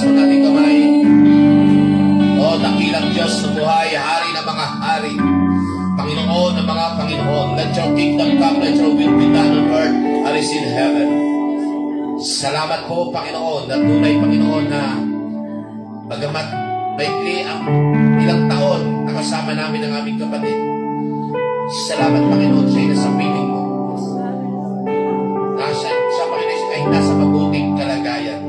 itaas mo natin kamay. O dakilang Diyos na buhay, Hari ng mga hari, Panginoon ng mga Panginoon. Let your kingdom come, let your will be done on earth as in heaven. Salamat po, Panginoon, at tunay, Panginoon, na bagamat maikli ang ilang taon nakasama namin ang aming kapatid. Salamat, Panginoon, siya'y nasa piling mo. Siya, Panginoon, ay nasa mabuting kalagayan.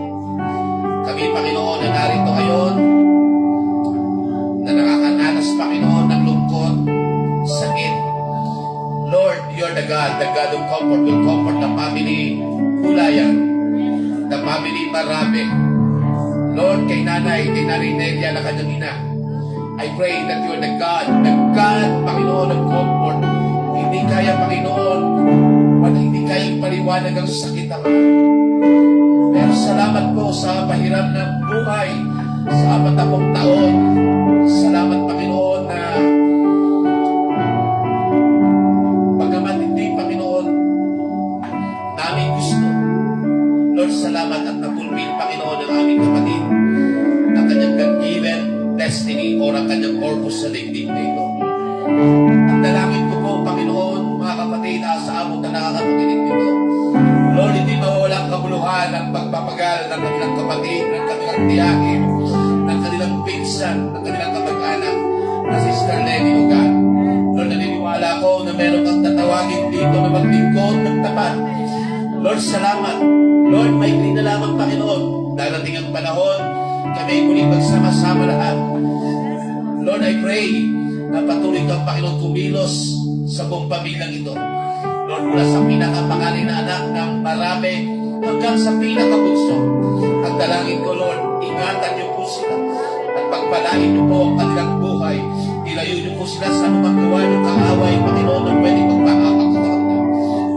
Kami, Panginoon, na narito ngayon, na nakakananas, Panginoon, ng lungkot, sakit. Lord, you're the God of comfort, will comfort the family Kulayan, the family Marabe. Lord, kay Nanay Nelia na kanyang ina, I pray that you're the God, Panginoon, ng comfort. Hindi kaya, Panginoon, hindi kayang paliwanag ang sakit ng pero salamat po sa pahiram ng buhay sa 40 taon. Salamat, Panginoon, na bagamat hindi, Panginoon, namin gusto. Lord, salamat at napulpil, Panginoon, ng aming kapatid na kanyang God-given destiny o ang kanyang purpose sa daigdig na ito. Ang dalangin ko po, Panginoon, mga kapatid, sa among na nakakapakinig nito, Lord, hindi mawawalang kabuluhan ang pagpapagal ng kanilang kapatid, ng kanilang tiyahin, ng kanilang pinsan, ng kanilang kapag-anak na Sister Lenny, O God. Lord, naniniwala ko na meron kang tatawagin dito na maglingkod ng tapat. Lord, salamat. Lord, maikli na lamang, Panginoon. Darating ang panahon, kami muling magsama-sama lahat. Lord, I pray na patuloy kang, Panginoon, kumilos sa buong pamilyang ito. Lord, mula sa pinakapangalan na anak ng marami hanggang sa pinakabunso. Ang dalangin ko, Lord, ingatan niyo po sila at pagpalain niyo po ang kanilang buhay. Ilayo niyo po sila sa anumang gawa ng kaaway, Panginoon, na pwede magpakapak sa kanila.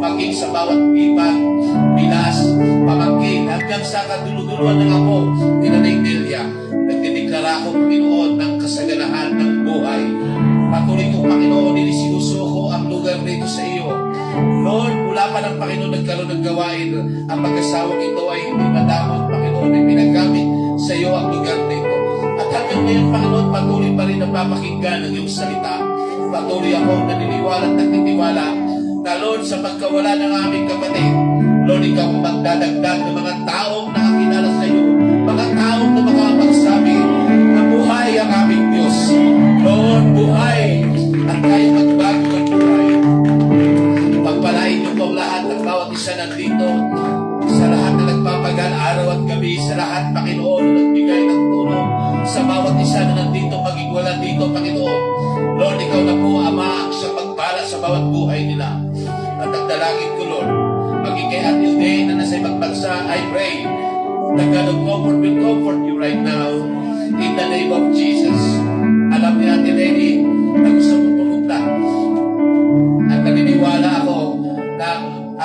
Maging sa bawat ipag, bilas, pamangkin, hanggang sa kaduluduluan ng apo, Nanay Nelia, nagdideklara ko, Panginoon, ng kasaganahan ng buhay. Patuloy ko, Panginoon, sinisuko ang lugar nito sa iyo. Lord, mula pa ng Panginoon nagkaroon ng gawain, ang mag-asawang ito ay hindi madamot, Panginoon, ay pinagamit sa iyo ang lugar nito. At hanggang ngayon, Panginoon, patuloy pa rin ang papakinggan ng iyong salita. Patuloy ako naniniwala at nagtitiwala na, Lord, sa pagkawala ng aming kapatid, Lord, ikaw ang magdadagdag ng mga taong nakakilala sa iyo, mga taong na makapagsabi na buhay ang aming Diyos. Lord, buhay at kaya magbago ang buhay. Pagpalain niyo po lahat ng bawat isa nandito, sa lahat na nagpapagal araw at gabi, sa lahat, Panginoon, na nagbigay ng tulong, sa bawat isa na nandito, maging wala dito, Panginoon. Lord, ikaw na po, Ama, sa pagpala sa bawat buhay nila. At ang dalangin ko, Lord, maging kay Atil Day na nasa ibang bansa, I pray, the God of comfort will comfort you right now, in the name of Jesus. Alam ni Atil Day na gusto mong pumunta. At naniniwala ako na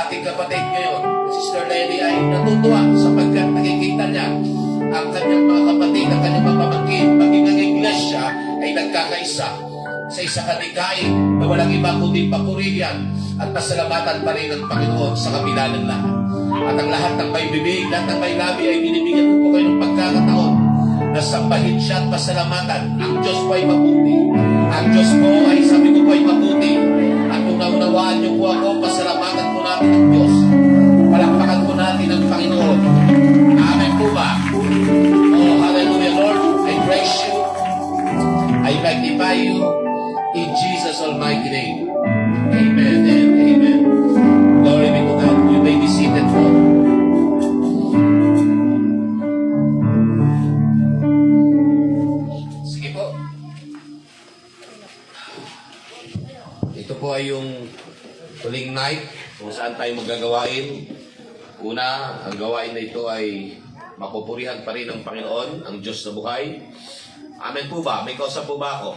ating kapatid ngayon, Sister Lenny, ay natutuwa sapagkat nakikita niya ang kanyang mga kapatid, ang kanyang mga pamangkin, maging ang iglesia ay nagkakaisa sa isa kadikain na walang iba kundi papurihan at pasalamatan pa rin ng Panginoon sa kabila ng lahat. At ang lahat ng may bibig, lahat ng may labi ay binibigyan ko po kayo ng pagkakataon na sambahin siya at pasalamatan. Ang Diyos po ay mabuti. Ang Diyos po ay, sabi ko po, ay mabuti. At kung naunawaan niyo po ako, pasalamatan po natin ang Diyos. Palakpakan po natin ang Panginoon. Amen po ba? Oh, hallelujah, Lord. I praise you. I magnify you in Jesus' almighty name. Amen and amen. Glory be to God. You may be seated po. Sige po. Ito po ay yung huling night kung saan tayo magagawain. Una, ang gawain na ito ay mapupurihan pa rin ng Panginoon, ang Diyos na buhay. Amen po ba? May kausap po ba ako?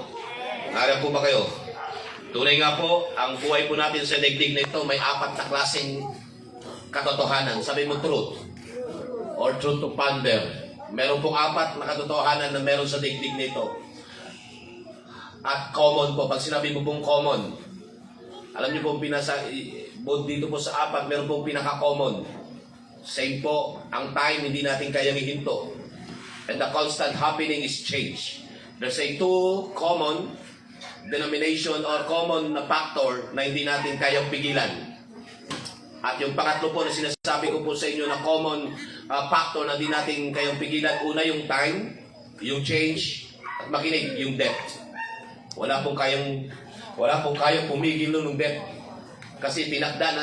Nariyan po ba kayo? Tunay nga po, ang buhay po natin sa daigdig na ito, may 4 na klaseng katotohanan. Sabi mo truth or truth to ponder. Meron pong 4 na katotohanan na meron sa daigdig na ito. At common po, pag sinabi mo pong common, alam niyo pong dito po sa 4, meron pong pinaka-common. Same po, ang time hindi natin kayang ihinto. And the constant happening is change. There's a two common denomination or common na factor na hindi natin kayang pigilan. At yung pangatlo po na sinasabi ko po sa inyo na common factor na hindi natin kayang pigilan. Una yung time, yung change, at makinig, yung death. Wala pong kayang pumigil nun ng death. Kasi tinakda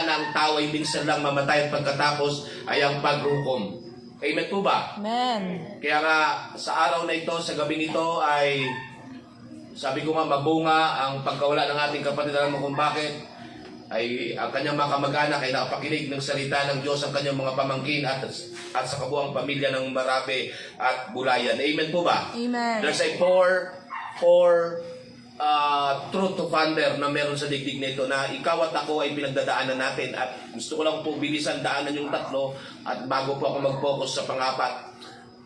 na ang tao ay minsan lang mamatay at pagkatapos ay ang paghukom. Amen po ba? Amen. Kaya nga sa araw na ito, sa gabi nito ay sabi ko nga mabunga ang pagkawala ng ating kapatid. Alam mo kung bakit? Ay ang kanyang mga kamag-anak ay nakapakinig ng salita ng Diyos, ang kanyang mga pamangkin at sa kabuang pamilya ng Marabe at Bulayan. Amen po ba? Amen. There's a four truth to ponder na meron sa digdig nito na ikaw at ako ay pinagdadaanan natin at gusto ko lang po bilisan daanan yung tatlo at bago po ako mag-focus sa pangapat.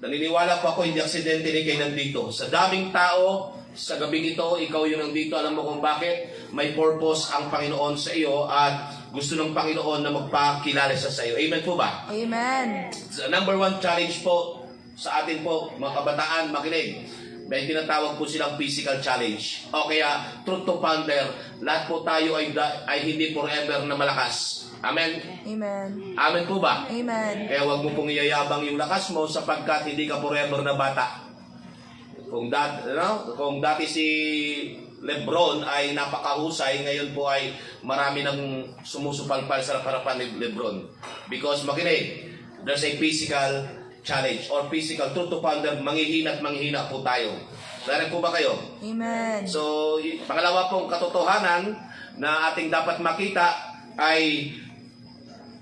Naniniwala po ako hindi aksidente ni kayo nandito. Sa daming tao, sa gabing ito, ikaw yung nandito. Alam mo kung bakit? May purpose ang Panginoon sa iyo at gusto ng Panginoon na magpakilala sa iyo. Amen po ba? Amen. The number one challenge po sa atin po, mga kabataan, makinig. May tinatawag po silang physical challenge. O kaya, truth to ponder, lahat po tayo ay hindi forever na malakas. Amen? Amen. Amen po ba? Amen. Kaya huwag mo pong iyayabang yung lakas mo sapagkat hindi ka forever na bata. Kung dati si Lebron ay napakahusay, ngayon po ay marami nang sumusupalpal sa harapan ni Lebron. Because makinig, there's a physical challenge or physical truth to ponder, manghihina at manghihina po tayo. Narinig po ba kayo? Amen. So, pangalawa pong katotohanan na ating dapat makita ay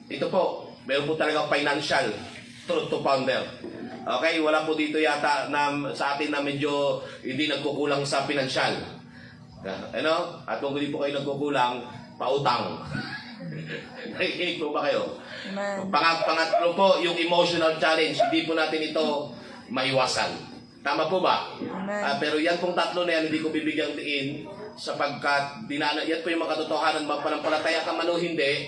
ito po, meron po talagang financial truth to ponder. Okay, wala po dito yata na, sa atin na medyo hindi nagkukulang sa pinansyal. At kung hindi po kayo nagkukulang, pautang. Nakikinig po ba kayo? Amen. Pangatlo po, yung emotional challenge. Hindi po natin ito maiwasan. Tama po ba? Amen. Pero yan pong tatlo na yan, hindi ko bibigyang diin sapagkat yan po yung mga katotohanan. Magpanampalataya ka man o hindi,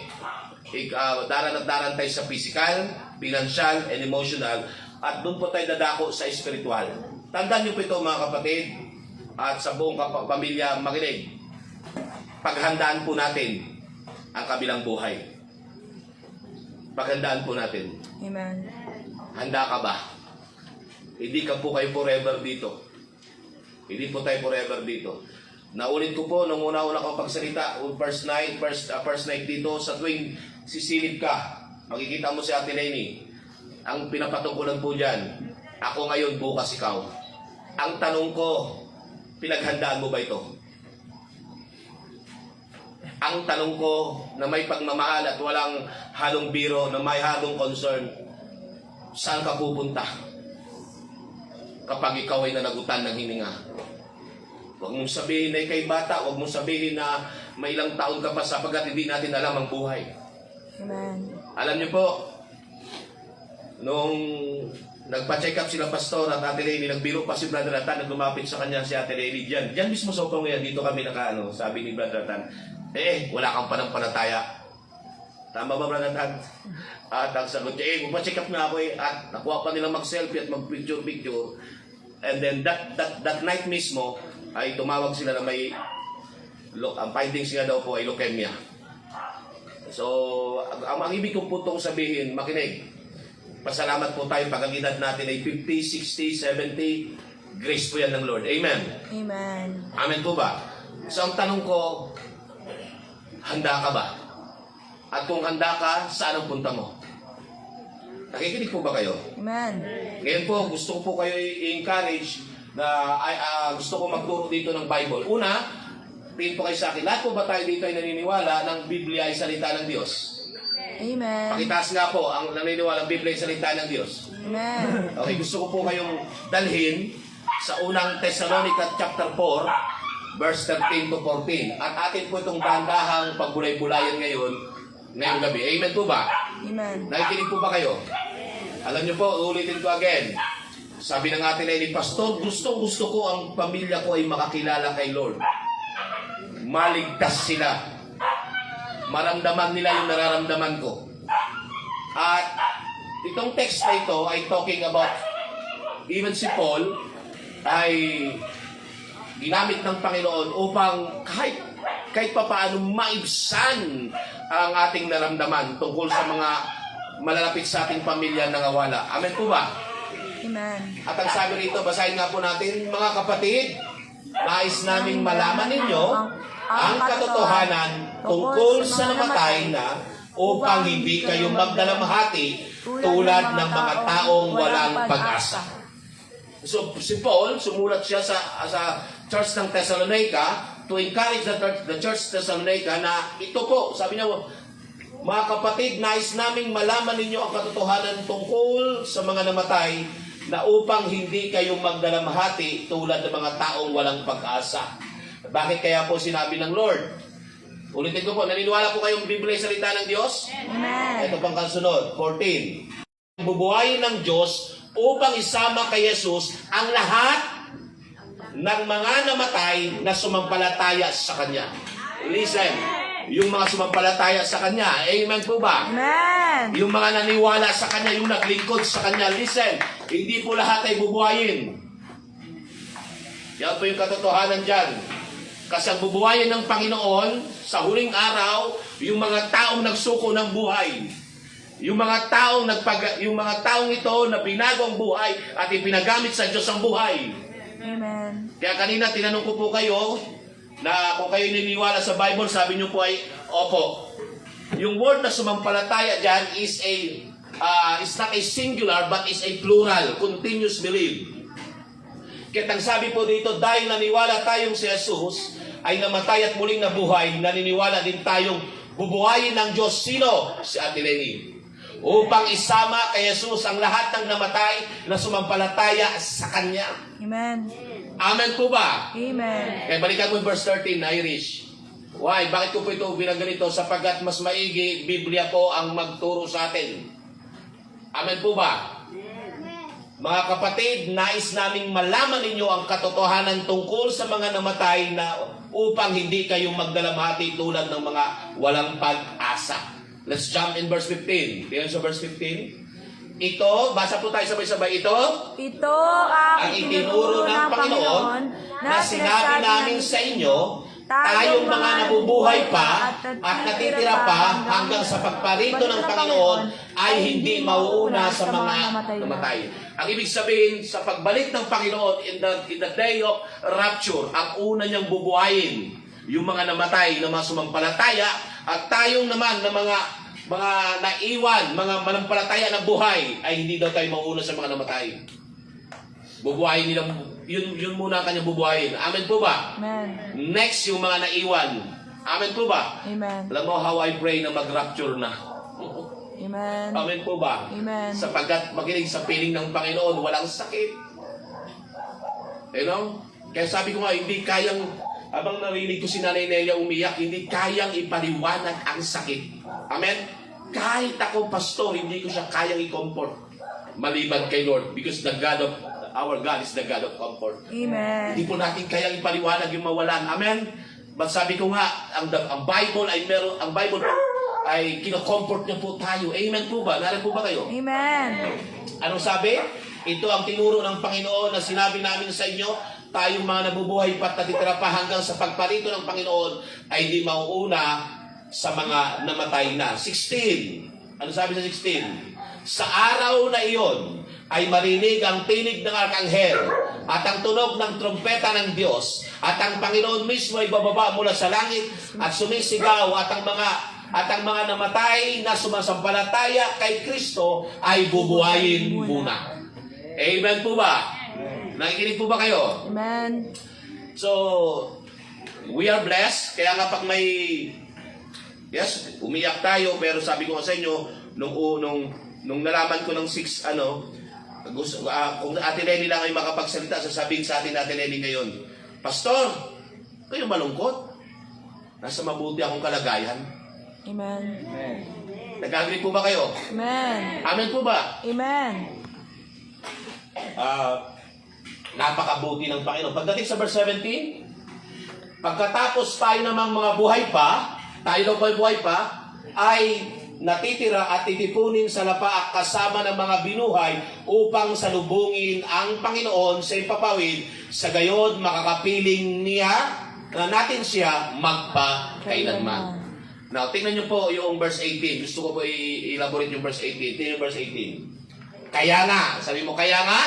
daran at daran tayo sa physical, financial, and emotional. At doon po tayo dadako sa spiritual. Tandaan niyo po ito mga kapatid at sa buong pamilya, makinig. Paghandaan po natin ang kabilang buhay. Paghandaan po natin. Amen. Handa ka ba? Hindi ka po kayo forever dito. Hindi po tayo forever dito. Naulit ko po, nung una-una kong pagsalita, first night dito, sa tuwing sisilip ka, makikita mo si Ate Lenny. Ang pinapatungkulan po dyan, ako ngayon, bukas ikaw. Ang tanong ko, pinaghandaan mo ba ito? Ang tanong ko na may pagmamahal at walang halong biro, na may halong concern, saan ka pupunta kapag ikaw ay nanagutan ng hininga? Huwag mong sabihin na ikay bata, huwag mong sabihin na may ilang taon ka pa sapagkat hindi natin alam ang buhay. Amen. Alam niyo po, nung nagpa-check up sila pastor at Ate Lenny, nagbiro pa si Brother Ratan, lumapit sa kanya si Ate Lenny diyan mismo sa upang ngayon, dito kami sabi ni Brother Ratan, wala kang panampalataya. Tama ba, Brother Ratan? At ang sagot niya, magpa-check up na ako at nakuha pa nilang mag-selfie at mag-picture. And then that night mismo, ay tumawag sila na ang findings nga daw po ay leukemia. So, ang ibig kong putong sabihin, makinig, pasalamat po tayo pag ang edad natin ay 50, 60, 70, grace po yan ng Lord. Amen? Amen. Amen po ba? So, ang tanong ko, handa ka ba? At kung handa ka, saan ang punta mo? Nakikinig po ba kayo? Amen. Ngayon po, gusto ko po kayo i-encourage na gusto ko magturo dito ng Bible. Una, tingin po kayo sa akin, lahat po ba tayo dito ay naniniwala ng Biblia ay salita ng Diyos? Amen. Pakitaas nga po ang naniniwala ng Biblia ay salita ng Diyos. Amen. Okay, gusto ko po kayong dalhin sa unang Thessalonica chapter 4, verse 13 to 14. At atin po itong dahan-dahang pagbulay-bulayan ngayong gabi. Amen po ba? Amen. Nakikinig po ba kayo? Alam niyo po, ulitin ko again. Sabi ng atin ay ni Pastor, gusto ko ang pamilya ko ay makakilala kay Lord. Maligtas sila. Maramdaman nila yung nararamdaman ko. At itong text na ito ay talking about even si Paul ay ginamit ng Panginoon upang kahit papaano maibsan ang ating naramdaman tungkol sa mga malalapit sa ating pamilya na nawala. Amen po ba? Amen. At ang sabi rito, basahin nga po natin, mga kapatid, nais naming malaman ninyo ang katotohanan tungkol sa namatay na upang hindi kayo magdalamhati tulad ng mga taong walang pag-asa. So, si Paul, sumulat siya sa church ng Thessalonica to encourage the church Thessalonica na ito po, sabi niya, mga kapatid, nais naming malaman ninyo ang katotohanan tungkol sa mga namatay na upang hindi kayo magdalamhati tulad ng mga taong walang pag-asa. Bakit kaya po sinabi ng Lord? Ulitin ko po, naniniwala po kayong Biblia ay salita ng Diyos? Amen. Ito pang kasunod, 14. Bubuhayin ng Diyos upang isama kay Jesus ang lahat ng mga namatay na sumampalataya sa Kanya. Listen, yung mga sumampalataya sa Kanya, amen po ba? Amen. Yung mga naniwala sa Kanya, yung naglingkod sa Kanya, listen, hindi po lahat ay bubuhayin. Yan po yung katotohanan dyan. Kasi ang bubuhayin ng Panginoon sa huling araw, yung mga taong nagsuko ng buhay. Yung mga taong ito na binago ang buhay at ipinagamit sa Diyos ang buhay. Amen. Kaya kanina tinanong ko po kayo na kung kayo niniwala sa Bible, sabi niyo po ay opo. Yung word na sumampalataya dyan is it's not a singular but is a plural, continuous belief. Kaya ang sabi po dito, dahil naniwala tayong si Jesus ay namatay at muling nabuhay, naniniwala din tayong bubuhayin ng Diyos. Sino? Si Ate Lenny. Upang isama kay Jesus ang lahat ng namatay na sumampalataya sa Kanya. Amen. Amen po ba? Amen. Kaya balikan mo yung verse 13, Irish. Why? Bakit ko po ito binaganito? Sapagkat mas maigi, Biblia po ang magturo sa atin. Amen po ba? Mga kapatid, nais naming malaman ninyo ang katotohanan tungkol sa mga namatay na upang hindi kayong magdalamhati tulad ng mga walang pag-asa. Let's jump in verse 15. Tingnan sa verse 15. Ito, basa po tayo sabay-sabay. Ito ang itinuro ng Panginoon na sinabi namin sa inyo, tayong mga nabubuhay pa at natitira pa hanggang sa pagparito ng Panginoon ay hindi mauuna sa mga namatay. Ang ibig sabihin, sa pagbalik ng Panginoon in the day of rapture, ang una niyang bubuhayin yung mga namatay na mga sumampalataya at tayong naman na mga naiwan, mga manampalataya na buhay ay hindi daw tayo mauuna sa mga namatay. Bubuhayin nilang, yun muna ang kanyang bubuhayin. Amen po ba? Amen. Next, yung mga naiwan. Amen po ba? Amen. Alam mo how I pray na mag-rapture na. Amen. Amen po ba? Amen. Sapagkat makinig sa piling ng Panginoon, walang sakit. You know? Kaya sabi ko nga, hindi kayang, habang narinig ko si Nanay Nelia umiyak, hindi kayang ipaliwanag ang sakit. Amen? Kahit ako, pastor, hindi ko siya kayang i-comfort. Maliban kay Lord, because our God is the God of comfort. Amen. Hindi po natin kayang ipaliwanag yung mawalan. Amen? But sabi ko nga, ang Bible ay kino-comfort niya po tayo. Amen po ba? Narin po ba kayo? Amen. Anong sabi? Ito ang tinuro ng Panginoon na sinabi namin sa inyo, tayong mga nabubuhay pa at natitira pa hanggang sa pagparito ng Panginoon ay di mauuna sa mga namatay na. 16. Ano sabi sa 16? Sa araw na iyon ay marinig ang tinig ng arkanghel at ang tunog ng trompeta ng Diyos at ang Panginoon mismo ay bababa mula sa langit at sumisigaw at ang mga namatay na sumasampalataya kay Kristo ay bubuhayin muna. Amen po ba? Nakikinig po ba kayo? Amen. So, we are blessed. Kaya nga pag may, yes, umiyak tayo, pero sabi ko nga sa inyo, nung nalaman ko ng kung Ate Lenny lang ay makapagsalita, sasabihin sa atin Ate Lenny ngayon, Pastor, kayo malungkot? Nasa mabuti akong kalagayan. Amen. Nag-agree po ba kayo? Amen. Amen po ba? Amen. Napakabuti ng Panginoon. Pagdating sa verse 17, pagkatapos tayo namang mga buhay pa, tayo daw buhay pa, ay natitira at titipunin sa lapaak kasama ng mga binuhay upang salubungin ang Panginoon sa ipapawid, sa gayon makakapiling niya na natin siya magpakailanman. Now, tingnan niyo po yung verse 18. Gusto ko po i-elaborate yung verse 18. Tingnan yung verse 18. Kaya nga, sabi mo, kaya nga,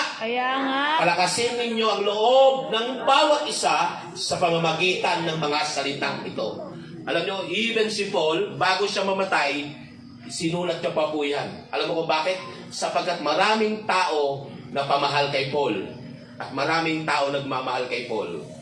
palakasin ninyo ang loob ng bawat isa sa pamamagitan ng mga salitang ito. Alam niyo, even si Paul, bago siya mamatay, sinulat niya pa po yan. Alam mo kung bakit? Sapagkat maraming tao na pamahal kay Paul. At maraming tao nagmamahal kay Paul.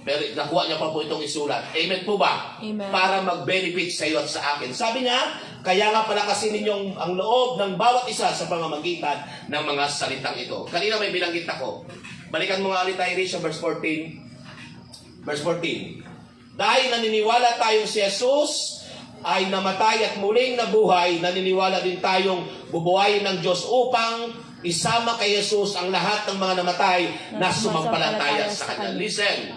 Pero nakuha niya pa po itong isulat. Amen po ba? Amen. Para mag-benefit sa iyo at sa akin. Sabi niya, kaya nga palakasin ninyong ang loob ng bawat isa sa pamamagitan ng mga salitang ito. Kanina may binanggit ako. Balikan mo nga ulit tayo sa verse 14. Verse 14. Dahil naniniwala tayong si Jesus ay namatay at muling nabuhay, naniniwala din tayong bubuhayin ng Diyos upang isama kay Jesus ang lahat ng mga namatay na sumampalataya sa Kanya. Listen,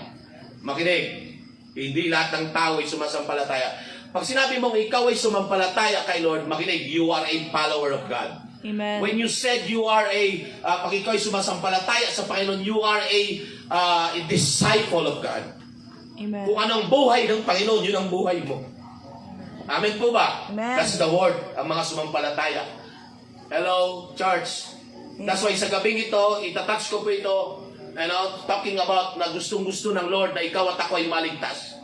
makinig, hindi lahat ng tao ay sumasampalataya. Pag sinabi mong ikaw ay sumampalataya kay Lord, makinig, you are a follower of God. Amen. When you said you are pag ikaw ay sumasampalataya sa Panginoon, you are a disciple of God. Amen. Kung anong buhay ng Panginoon, yun ang buhay mo. Amen po ba? Amen. That's the word, ang mga sumampalataya. Hello, church. That's why sa gabing ito, itatouch ko po ito, talking about na gustong-gusto ng Lord na ikaw at ako ay maligtas.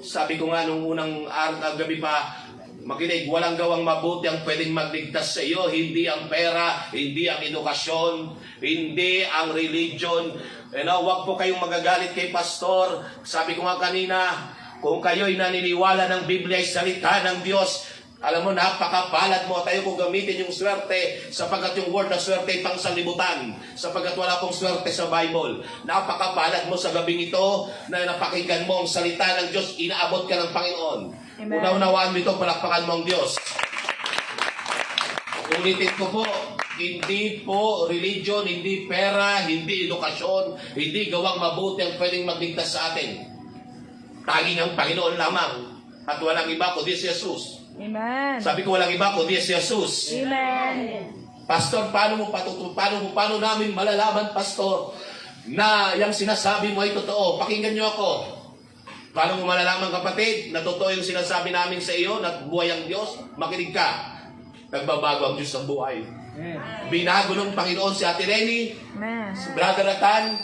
Sabi ko nga nung unang gabi pa, makinig, walang gawang mabuti ang pwedeng magligtas sa iyo. Hindi ang pera, hindi ang edukasyon, hindi ang religion. Huwag po kayong magagalit kay pastor. Sabi ko nga kanina, kung kayo'y naniniwala ng Biblia ay salita ng Diyos, alam mo, napakapalad mo. Tayo kung gamitin yung swerte, sapagkat yung word na swerte ay pang sanlibutan, sapagkat wala pong swerte sa Bible. Napakapalad mo sa gabing ito na napakinggan mo ang salita ng Diyos, inaabot ka ng Panginoon. Amen. Una-unawaan mo ito, palakpakan mo ang Diyos. Ulitin ko po, hindi po religion, hindi pera, hindi edukasyon, hindi gawang mabuti ang pwedeng magligtas sa atin. Tanging ang Panginoon lamang at walang iba kundi si Jesus. Amen. Sabi ko walang iba kundi si Jesus. Amen. Pastor, paano namin malalaman, Pastor, na yung sinasabi mo ay totoo? Pakinggan niyo ako. Paano mo malalaman, kapatid, na totoo yung sinasabi namin sa iyo, na buhay ang Diyos? Makinig ka. Nagbabago ang Diyos ng buhay. Binago ng Panginoon si Ate Lenny, Amen. si Brother Atan.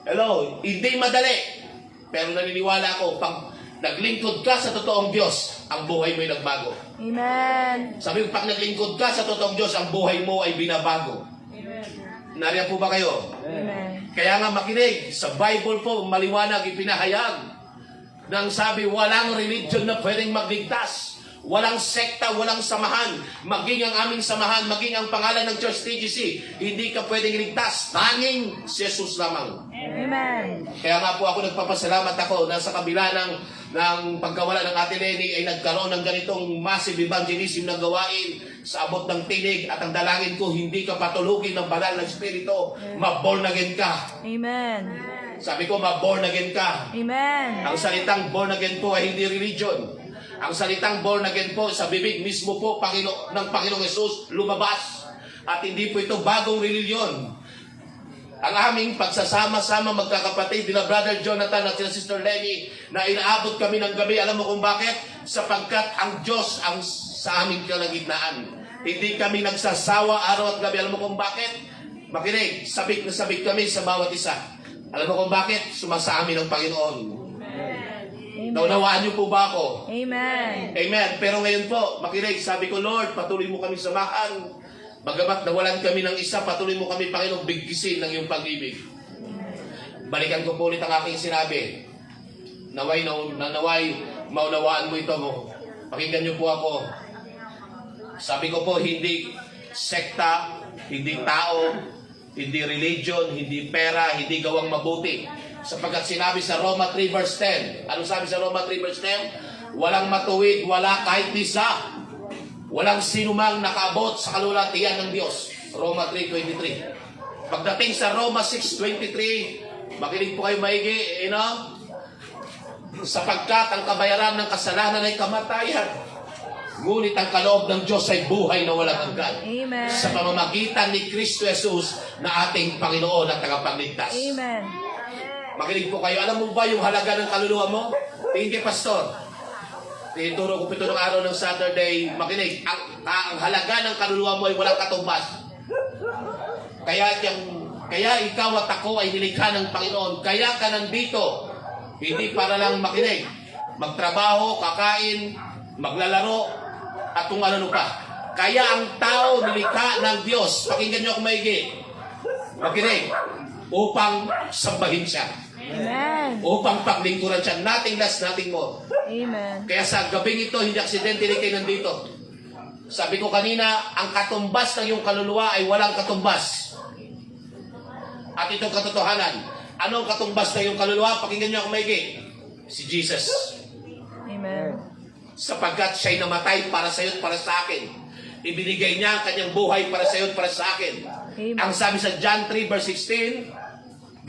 Hello, hindi madali. Pero naniniwala ako, pag naglingkod ka sa totoong Diyos, ang buhay mo ay nagbago. Amen. Sabi ko, pag naglingkod ka sa totoong Diyos, ang buhay mo ay binabago. Nariyan po ba kayo? Amen. Kaya nga makinig, sa Bible po, maliwanag, ipinahayag, nang sabi, walang religion na pwedeng magligtas. Walang sekta, walang samahan. Maging ang aming samahan, maging ang pangalan ng Church TGC, hindi ka pwedeng ligtas. Tanging si Jesus lamang. Amen. Kaya nga po ako nagpapasalamat ako na sa kabila ng pagkawala ng Ate Lenny ay nagkaroon ng ganitong massive evangelism na gawain sa abot ng tinig, at ang dalangin ko, hindi ka patulugin ng banal na Espiritu. Ma-born again ka. Amen. Sabi ko, ma-born again ka. Amen. Ang salitang born again po ay hindi religion. Ang salitang born again po, sa bibig mismo po ng Panginoong Jesus lumabas. At hindi po ito bagong religion. Ang aming pagsasama-sama magkakapatid, nila Brother Jonathan at sila Sister Lenny, na inaabot kami ng gabi. Alam mo kung bakit? Sapagkat ang Diyos ang sa aming kalagitnaan. Hindi kami nagsasawa araw at gabi. Alam mo kung bakit? Makinig, sabik na sabik kami sa bawat isa. Alam mo kung bakit? Sumasa amin ang Panginoon. Naunawaan niyo po ba ako? Amen. Amen. Pero ngayon po, makinig, sabi ko, Lord, patuloy mo kami samahan. Bagamat nawalan kami ng isa, patuloy mo kami, Panginoon, bigkisin ng iyong pag-ibig. Balikan ko po ulit ang aking sinabi. Naway maunawaan mo ito mo. Pakinggan niyo po ako. Sabi ko po, hindi sekta, hindi tao, hindi religion, hindi pera, hindi gawang mabuti. Sapagkat sinabi sa Roma 3 verse 10. Anong sabi sa Roma 3 verse 10? Walang matuwid, wala kahit isa. Walang sinumang nakaabot sa kalulatian ng Diyos. Roma 3:23. Pagdating sa Roma 6:23, makinig po kayo maigi, sapagkat ang kabayaran ng kasalanan ay kamatayan. Ngunit ang kaloob ng Diyos ay buhay na walang hanggan. Amen. Sa pamamagitan ni Kristo Jesus na ating Panginoon at tagapagligtas. Amen. Makinig po kayo. Alam mo ba yung halaga ng kaluluwa mo? Tingin kay Pastor. Tinuturo ko 7 araw ng Saturday. Makinig. Ang halaga ng kaluluwa mo ay walang katumbas. Kaya ikaw at ako ay nilikha ng Panginoon. Kaya ka nandito. Hindi para lang makinig. Magtrabaho, kakain, maglalaro, at kung ano pa. Kaya ang tao nilikha ng Diyos. Pakinggan niyo kung maigi. Makinig. Upang sambahin siya. Amen. Upang paglingkuran siya. Nothing less, nothing more. Amen. Kaya sa gabing ito, hindi aksidente rin kayo nandito. Sabi ko kanina, ang katumbas ng iyong kaluluwa ay walang katumbas. At itong katotohanan. Anong katumbas ng iyong kaluluwa? Pakinggan niyo ako maigi. Si Jesus. Amen. Sapagkat siya'y namatay para sa iyo at para sa akin. Ibinigay niya ang kanyang buhay para sa iyo at para sa akin. Amen. Ang sabi sa John 3 verse 16,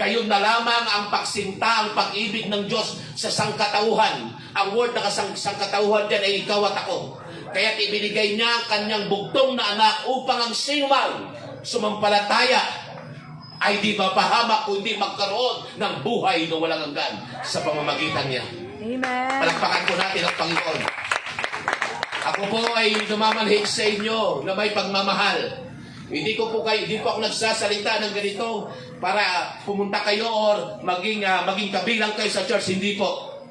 gayon na lamang ang pagsinta, ang pag-ibig ng Diyos sa sangkatauhan. Ang word na sangkatauhan dyan ay ikaw at ako. Kaya't ibinigay niya ang kanyang bugtong na anak upang ang sinumang sumampalataya ay di mapahamak kundi magkaroon ng buhay na walang hanggan sa pamamagitan niya. Amen. Palakpakan po natin ang Panginoon. Ako po ay lumamanhig sa inyo na may pagmamahal. Hindi po ako nagsasalita ng ganito para pumunta kayo or maging kabilang kayo sa church. Hindi po.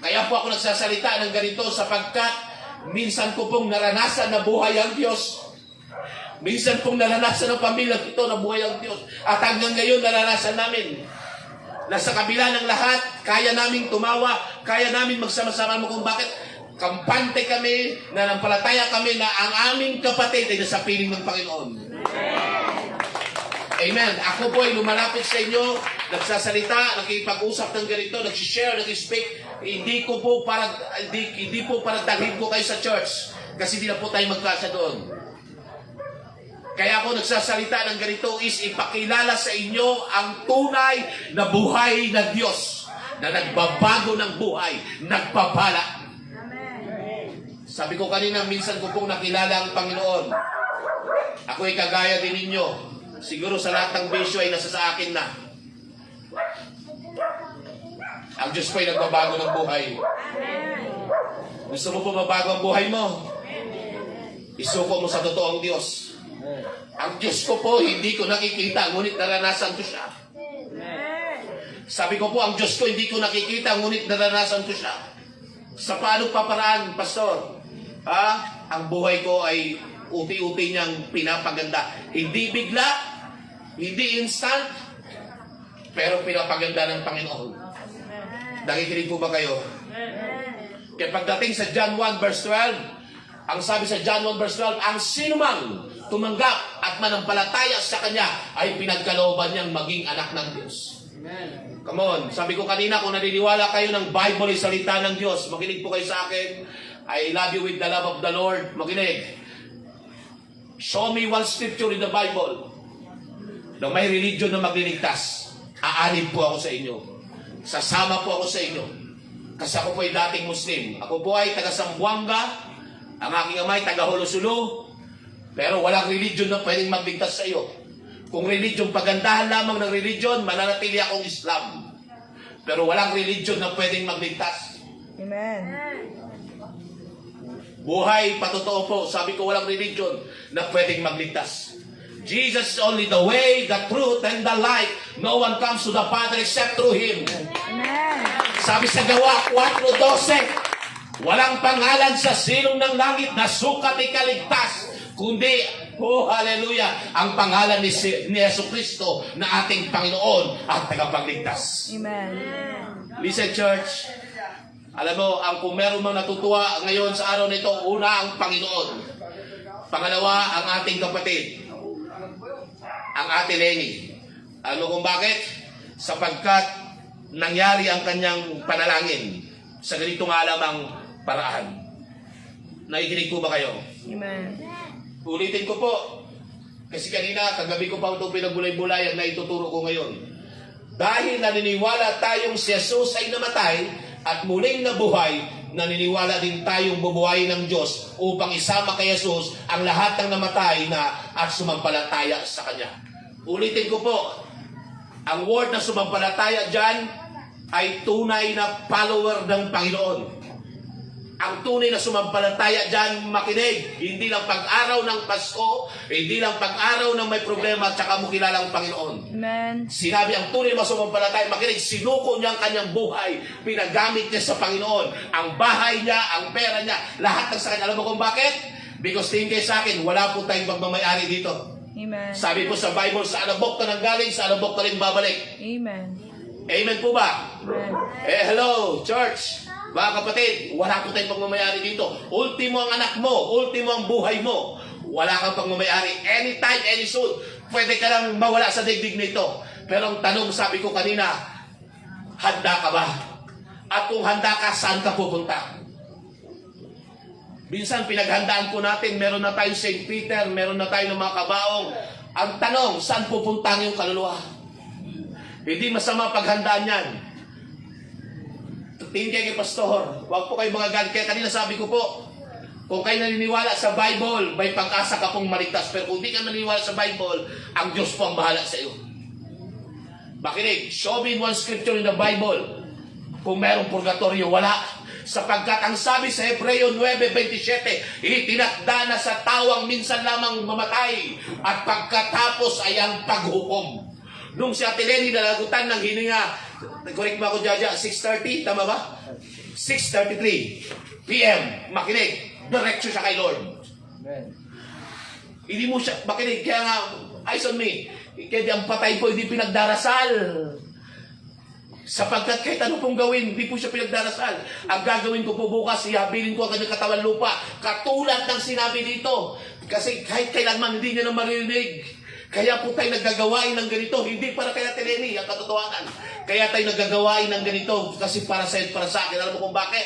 Kaya po ako nagsasalita ng ganito sapagkat minsan ko pong naranasan na buhay ang Diyos. Minsan pong naranasan ng pamilya ito na buhay ang Diyos. At hanggang ngayon naranasan namin na sa kabila ng lahat, kaya naming tumawa, kaya namin magsama-sama mo kung bakit kampante kami, nanampalataya kami na ang aming kapatid ay nasa piling ng Panginoon. Amen. Ako po ay lumalapit sa inyo, nagsasalita, nakipag-usap ng ganito, nag-share, nag-speak. Hindi po para dalhin ko kayo sa church kasi hindi na po tayo magkasa doon. Kaya ako nagsasalita ng ganito is ipakilala sa inyo ang tunay na buhay na Diyos na nagbabago ng buhay, nagpapala. Sabi ko kanina, minsan ko pong nakilala ang Panginoon. Ako ay kagaya din ninyo. Siguro sa lahat ng bisyo ay nasa sa akin na. Ang Diyos po ay nagbabago ng buhay. Gusto mo po mabago ang buhay mo? Isuko mo sa totoong Diyos. Ang Diyos ko po, hindi ko nakikita, ngunit naranasan ko siya. Sabi ko po, ang Diyos ko, hindi ko nakikita, ngunit naranasan ko siya. Sa paanong paparaan, Pastor? Ang buhay ko ay uti-uti niyang pinapaganda. Hindi bigla, hindi instant, pero pinapaganda ng Panginoon. Nakikinig po ba kayo? Kaya pagdating sa John 1 verse 12, ang sabi sa John 1 verse 12, ang sinumang tumanggap at manampalataya sa Kanya ay pinagkalooban niyang maging anak ng Diyos. Amen. Come on. Sabi ko kanina, kung naniniwala kayo ng Bible ay salita ng Diyos, makinig po kayo sa akin. I love you with the love of the Lord. Makinig. Show me one scripture in the Bible na may religion na magliligtas. Aanib po ako sa inyo. Sasama po ako sa inyo. Kasi ako po ay dating Muslim. Ako po ay taga Zamboanga. Ang aking amay taga Holosulu. Pero walang religion na pwedeng magligtas sa iyo. Kung religion, pagandahan lamang ng religion, mananatili akong Islam. Pero walang religion na pwedeng magligtas. Amen. Buhay, patotoo po. Sabi ko, walang religion na pwedeng magligtas. Jesus is only the way, the truth, and the life. No one comes to the Father except through Him. Amen. Sabi sa Gawa 4:12, walang pangalan sa silong ng langit na sukat ikaligtas, kundi, hallelujah, ang pangalan ni Jesucristo na ating Panginoon at tagapagligtas. Amen. Listen, church. Alam mo, kung meron mang natutuwa ngayon sa araw na ito, una ang Panginoon. Pangalawa, ang ating kapatid. Ang ate Lenny. Alam mo kung bakit? Sapagkat nangyari ang kanyang panalangin sa ganitong alamang paraan. Nakikinig po ba kayo? Amen. Ulitin ko po. Kasi kanina, kagabi ko pa itong pinagbulay-bulayan na ituturo ko ngayon. Dahil naniniwala tayong si Jesus ay namatay at muling nabuhay, naniniwala din tayong bubuhayin ng Diyos upang isama kay Jesus ang lahat ng namatay na at sumampalataya sa Kanya. Ulitin ko po, ang word na sumampalataya dyan ay tunay na follower ng Panginoon. Ang tunay na sumampalataya dyan, makinig. Hindi lang pag-araw ng Pasko, hindi lang pag-araw ng may problema at saka mo kilala ang Panginoon. Amen. Sinabi ang tunay na sumampalataya, makinig, sinuko niya ang kanyang buhay, pinagamit niya sa Panginoon. Ang bahay niya, ang pera niya, lahat ng sa kanya. Alam mo kung bakit? Because tingin kayo sa akin, wala po tayong magmamayari dito. Amen. Sabi po sa Bible, sa alabok ka nang galing, sa alabok ka rin babalik. Amen. Amen po ba? Amen. Hello, church. Mga kapatid, wala po tayong pagmamayari dito. Ultimo ang anak mo, ultimo ang buhay mo. Wala kang pagmamayari. Anytime, any soon, pwede ka lang mawala sa digdig nito. Pero ang tanong, sabi ko kanina, handa ka ba? At kung handa ka, saan ka pupunta? Minsan, pinaghandaan po natin, meron na tayong St. Peter, meron na tayong mga kabaong. Ang tanong, saan pupunta ang iyong kaluluwa? Hindi masama paghandaan yan. Tingin kayo kay Pastor, huwag po kayo mga galit. Kaya kanina sabi ko po, kung kayo naniniwala sa Bible, may pag-asa ka pong maligtas. Pero kung di ka naniniwala sa Bible, ang Diyos po ang bahala sa iyo. Makinig, show me one scripture in the Bible. Kung merong purgatorio, wala. Sapagkat ang sabi sa Hebreo 9:27, itinakda na sa tawang minsan lamang mamatay at pagkatapos ay ang paghukom. Nung si Ate Lenny nalagutan ng hininga, correct ba ako, Jaja? 6:30, tama ba? 6:33 PM, makinig, diretso siya kay Lord. Amen. Hindi mo siya, makinig, kaya nga, eyes on me, kaya di ang patay po, hindi pinagdarasal. Sapagkat kahit ano pong gawin, hindi po siya pinagdarasal. Ang gagawin ko po bukas, ihabilin ko ang kanyang katawan lupa. Katulad ng sinabi dito. Kasi kahit kailanman hindi niya na maririnig. Kaya po tayo naggagawain ng ganito. Hindi para kay Ate Lenny, ang katotohanan. Kaya tayo naggagawain ng ganito. Kasi para sa para sa akin. Alam mo kung bakit?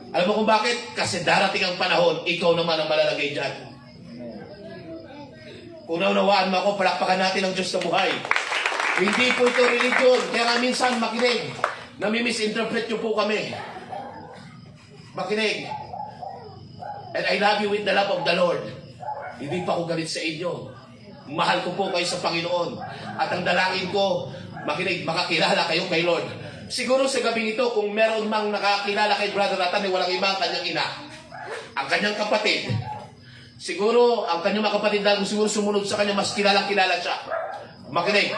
Alam mo kung bakit? Kasi darating ang panahon, ikaw naman ang malalagay dyan. Kung naunawaan mo ako, palakpakan natin ang Diyos na buhay. Hindi po ito religion. Kaya nga minsan makinig. Nami-misinterpret nyo po kami. Makinig. And I love you with the love of the Lord. Hindi pa ako galit sa inyo. Mahal ko po kayo sa Panginoon. At ang dalangin ko, makinig, makakilala kayo kay Lord. Siguro sa gabing ito, kung meron mang nakakilala kay Brother Nathan, walang iba ang kanyang ina. Ang kanyang kapatid. Siguro, ang kanyang mga kapatid lang, siguro sumunod sa kanya, mas kilalang-kilala siya. Makinig.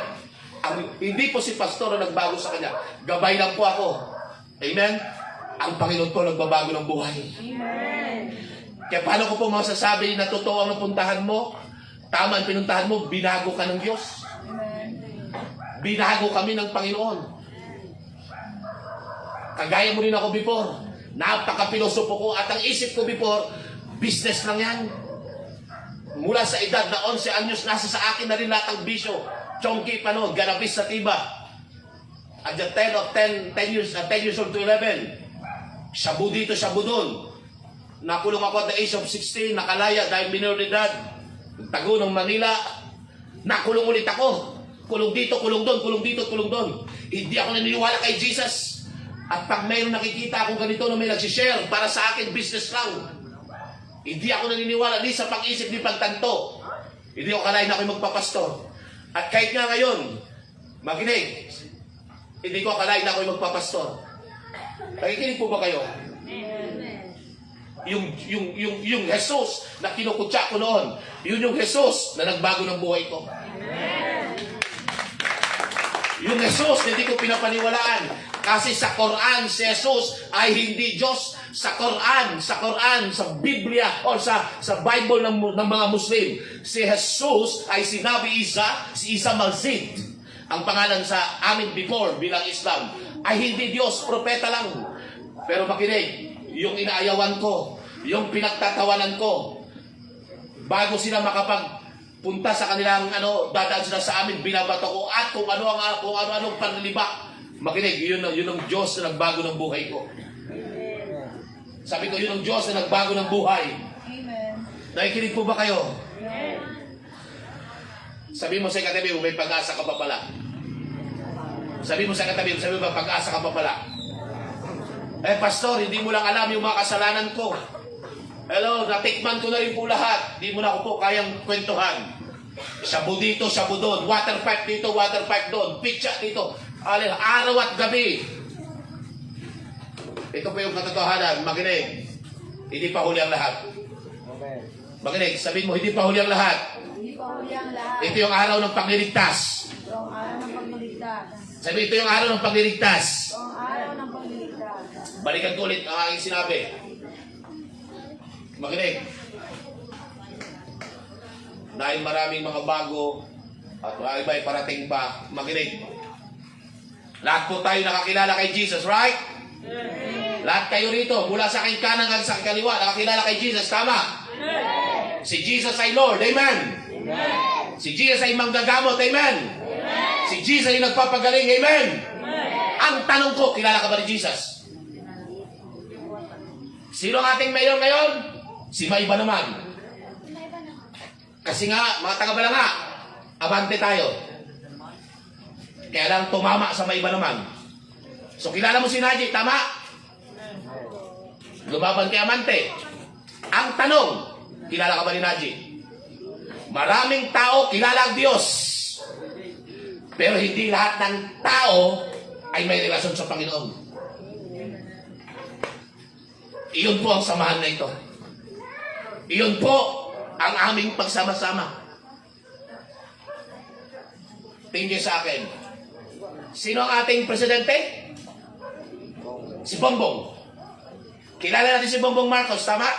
Hindi po si Pastor ang nagbago sa kanya. Gabay lang po ako. Amen? Ang Panginoon po nagbabago ng buhay. Amen. Kaya paano ko po masasabi na totoo ang napuntahan mo? Tama ang pinuntahan mo, binago ka ng Diyos. Binago kami ng Panginoon. Kagaya mo rin ako before. Napaka-pilosopo ko at ang isip ko before, business lang yan. Mula sa edad na 11 anyos, nasa sa akin na rin lahat ang bisyo. Chongki pa noon, ganapis sa tiba. At the 10 years old to 11, shabu dito, shabu doon. Nakulong ako at the age of 16, nakalaya dahil minor de edad. Tago ng Manila, nakulong ulit ako. Kulong dito, kulong doon, kulong dito, kulong doon. Hindi ako naniniwala kay Jesus. At pag mayroong nakikita akong ganito na may nagsishare, para sa akin, business lang. Hindi ako naniniwala, ni sa pag-isip, ni pagtanto. Hindi ako kalain na ako'y magpapastor. At kahit nga ngayon, makinig, hindi ko akalain na ako'y magpapastor. Nakikinig po ba kayo? Yung Jesus na kinukutsa ko noon, yun yung Jesus na nagbago ng buhay ko. Yung Jesus na hindi ko pinapaniwalaan. Kasi sa Quran, si Jesus ay hindi Diyos. Sa Quran, sa Biblia, o sa Bible ng mga Muslim, si Jesus ay si Nabi Isa, si Isa Malzid. Ang pangalan sa amin before bilang Islam, ay hindi Diyos, propeta lang. Pero makinig, yung inaayawan ko, yung pinagtatawanan ko, bago sila makapagpunta sa kanilang dadaan sila sa amin, binabato ko, at kung ano-anong panlibak. Makinig, yun ang Diyos na nagbago ng buhay ko. Sabi ko, yun ang Diyos na nagbago ng buhay. Amen. Nakikinig po ba kayo? Sabi mo sa katabi mo, may pag-asa ka pa pala. Sabi mo sa katabi mo, sabi mo, pag-asa ka pa pala. Eh, pastor, hindi mo lang alam yung mga kasalanan ko. Hello, natikman ko na rin po lahat. Hindi mo na ako po kayang kwentuhan. Shabu dito, shabu doon. Water pipe dito, water pipe doon. Pitcha dito. Araw at gabi. Ito po yung katotohanan. Makinig. Hindi pa huli ang lahat. Makinig. Sabihin mo, hindi pa huli ang lahat. Hindi pa huli ang lahat. Ito yung araw ng pagliligtas. Ito ang araw ng pagliligtas. Sabihin, ito yung araw ng pagliligtas. Ito ang araw ng pagliligtas. Balikan ko ulit ang aking sinabi. Makinig. Dahil maraming mga bago at mga iba ay parating pa, makinig. Lahat po tayo nakakilala kay Jesus, right? Lahat kayo rito, mula sa aking kanan hanggang sa aking kaliwa, nakakilala kay Jesus, tama? Si Jesus ay Lord, amen? Si Jesus ay manggagamot, amen? Si Jesus ay nagpapagaling, amen? Ang tanong ko, kilala ka ba ni Jesus? Sino ang ating mayor ngayon? Si Maiba naman. Kasi nga, mga taga-Balanga, abante tayo. Kaya lang tumama sa Maiba naman. So kilala mo si Naji, tama? Lumaban kay Amante. Ang tanong, kilala ka ba ni Naji? Maraming tao kilala ang Diyos. Pero hindi lahat ng tao ay may relasyon sa Panginoon. Iyon po ang samahan na ito. Iyon po ang aming pagsama-sama. Tingin sa akin. Sino ang ating presidente? Si Bongbong. Kilala natin si Bongbong Marcos, tama?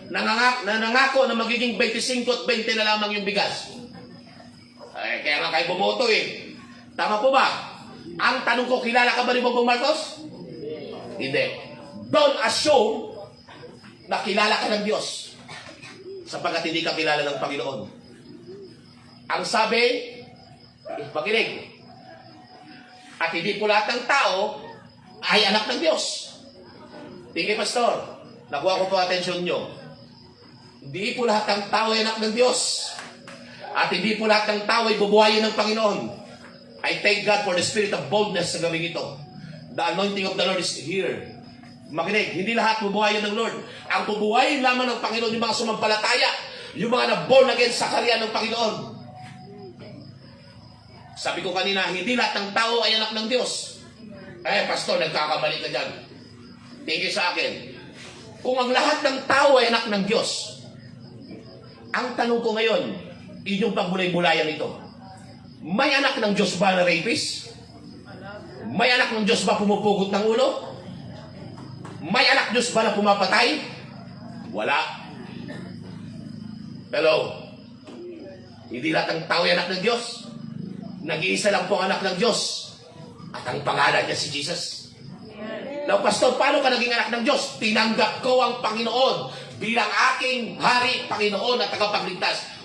Nangako na magiging 25 at 20 na lamang yung bigas. Ay, kaya nga kayo bumoto eh. Tama po ba? Ang tanong ko, kilala ka ba ni Bongbong Marcos? Hindi. Don't assume na kilala ka ng Diyos sapagkat hindi ka kilala ng Panginoon. Ang sabi, makinig, at hindi po lahat ng tao ay anak ng Diyos. Tingin, pastor, nakuha ko po atensyon nyo. Hindi po lahat ng tao ay anak ng Diyos. At hindi po lahat ng tao ay bubuhayin ng Panginoon. I thank God for the spirit of boldness sa gawing ito. The anointing of the Lord is here. Makinig, hindi lahat bubuhayin ng Lord. Ang bubuhayin lamang ng Panginoon yung mga sumampalataya, yung mga na-born again sa karya ng Panginoon. Sabi ko kanina, hindi lahat ng tao ay anak ng Diyos. Eh, pastor, nagkakamali ka dyan. Tingin sa akin, kung ang lahat ng tao ay anak ng Diyos, ang tanong ko ngayon, inyong pagbulay-bulayan ito, may anak ng Diyos ba na rapist? May anak ng Diyos ba pumupugot ng ulo? May anak Diyos ba na pumapatay? Wala. Hello? Hindi lahat ng tao ay anak ng Diyos. Nag-iisa lang po ang anak ng Diyos. At ang pangalan niya si Jesus. Now, pastor, paano ka naging anak ng Diyos? Tinanggap ko ang Panginoon bilang aking hari, Panginoon at tagapagligtas.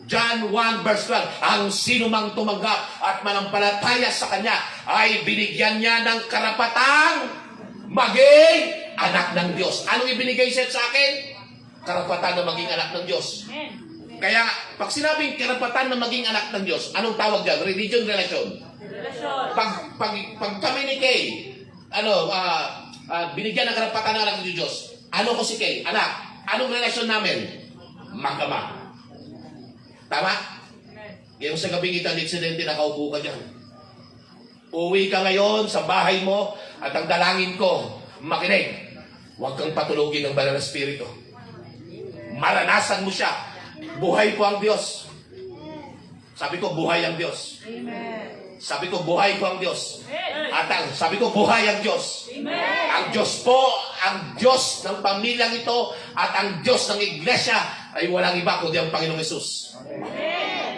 John 1 verse 12, ang sinumang tumanggap at manampalataya sa Kanya ay binigyan niya ng karapatang maging anak ng Diyos. Anong ibinigay siya sa akin? Karapatan na maging anak ng Diyos. Kaya, pag sinabing karapatan na maging anak ng Diyos, anong tawag dyan? Religion, relation? Pag kami ni Kay, binigyan ng karapatan ng anak ng Diyos, ano ko si Kay? Anak. Anong relasyon namin? Magkama. Tama? Yung sa gabing ito, aksidente, nakaupo ka dyan. Uwi ka ngayon sa bahay mo at ang dalangin ko, makinig, huwag kang patulogin ng banal na spirito. Maranasan mo siya. Buhay po ang Diyos. Sabi ko, buhay ang Diyos. Amen. Sabi ko, buhay po ang Diyos. At sabi ko, buhay ang Diyos. Amen. Ang Diyos po, ang Diyos ng pamilyang ito at ang Diyos ng iglesia ay walang iba kundi ang Panginoong Hesus.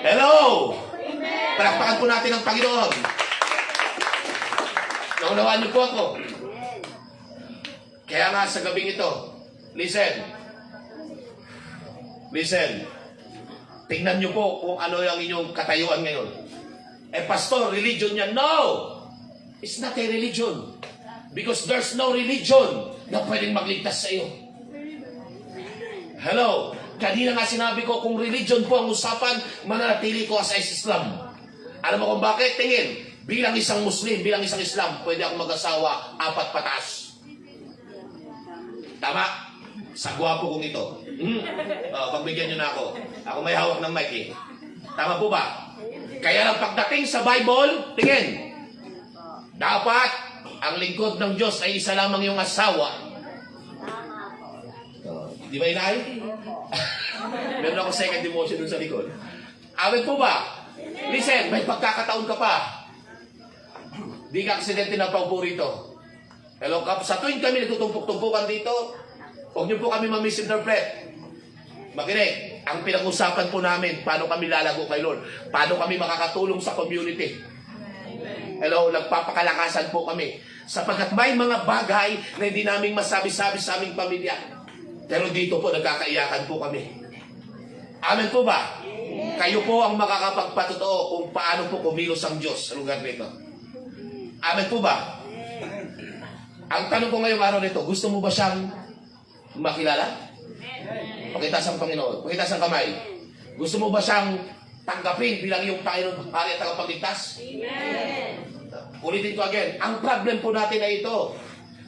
Hello! Amen. Palakpakan po natin ang Panginoon. Naunawaan niyo po ako. Kaya nga sa gabing ito, listen. Tingnan niyo po kung ano yung inyong katayuan ngayon. Eh, pastor, religion yan. No! It's not a religion. Because there's no religion na pwedeng magligtas sa iyo. Hello? Kanina nga sinabi ko, kung religion po ang usapan, mananatili ko sa Islam. Alam mo kung bakit? Tingin. Bilang isang Muslim, bilang isang Islam, pwede akong mag-asawa 4 pataas. Tama? Sa gwapo kong ito. Pagbigyan nyo na ako. Ako may hawak ng mic eh. Tama po ba? Kaya lang pagdating sa Bible, tingin. Dapat ang lingkod ng Diyos ay isa lamang yung asawa. Di ba inay? Meron ako second emotion dun sa likod. Amin po ba? Listen, may pagkakataon ka pa. Di ka aksidente na paupo rito. Hello, sa tuwing kami nagtutumpok-tumpukan dito, huwag niyo po kami ma-misinterpret. Makinig, ang pinag-usapan po namin, paano kami lalago kay Lord. Paano kami makakatulong sa community. Hello, nagpapakalakasan po kami. Sapagkat may mga bagay na hindi namin masabi-sabi sa aming pamilya. Pero dito po, nagkakaiyakan po kami. Amen po ba? Kayo po ang makakapagpatotoo kung paano po kumilos ang Diyos sa lugar nito. Amen po ba? Ang tanong ko ngayong araw nito, gusto mo ba siyang makilala? Pakitaas ang Panginoon. Pakitaas ang kamay. Gusto mo ba siyang tanggapin bilang iyong Panginoon at tagapagligtas? Ulitin ko again. Ang problem po natin ay ito.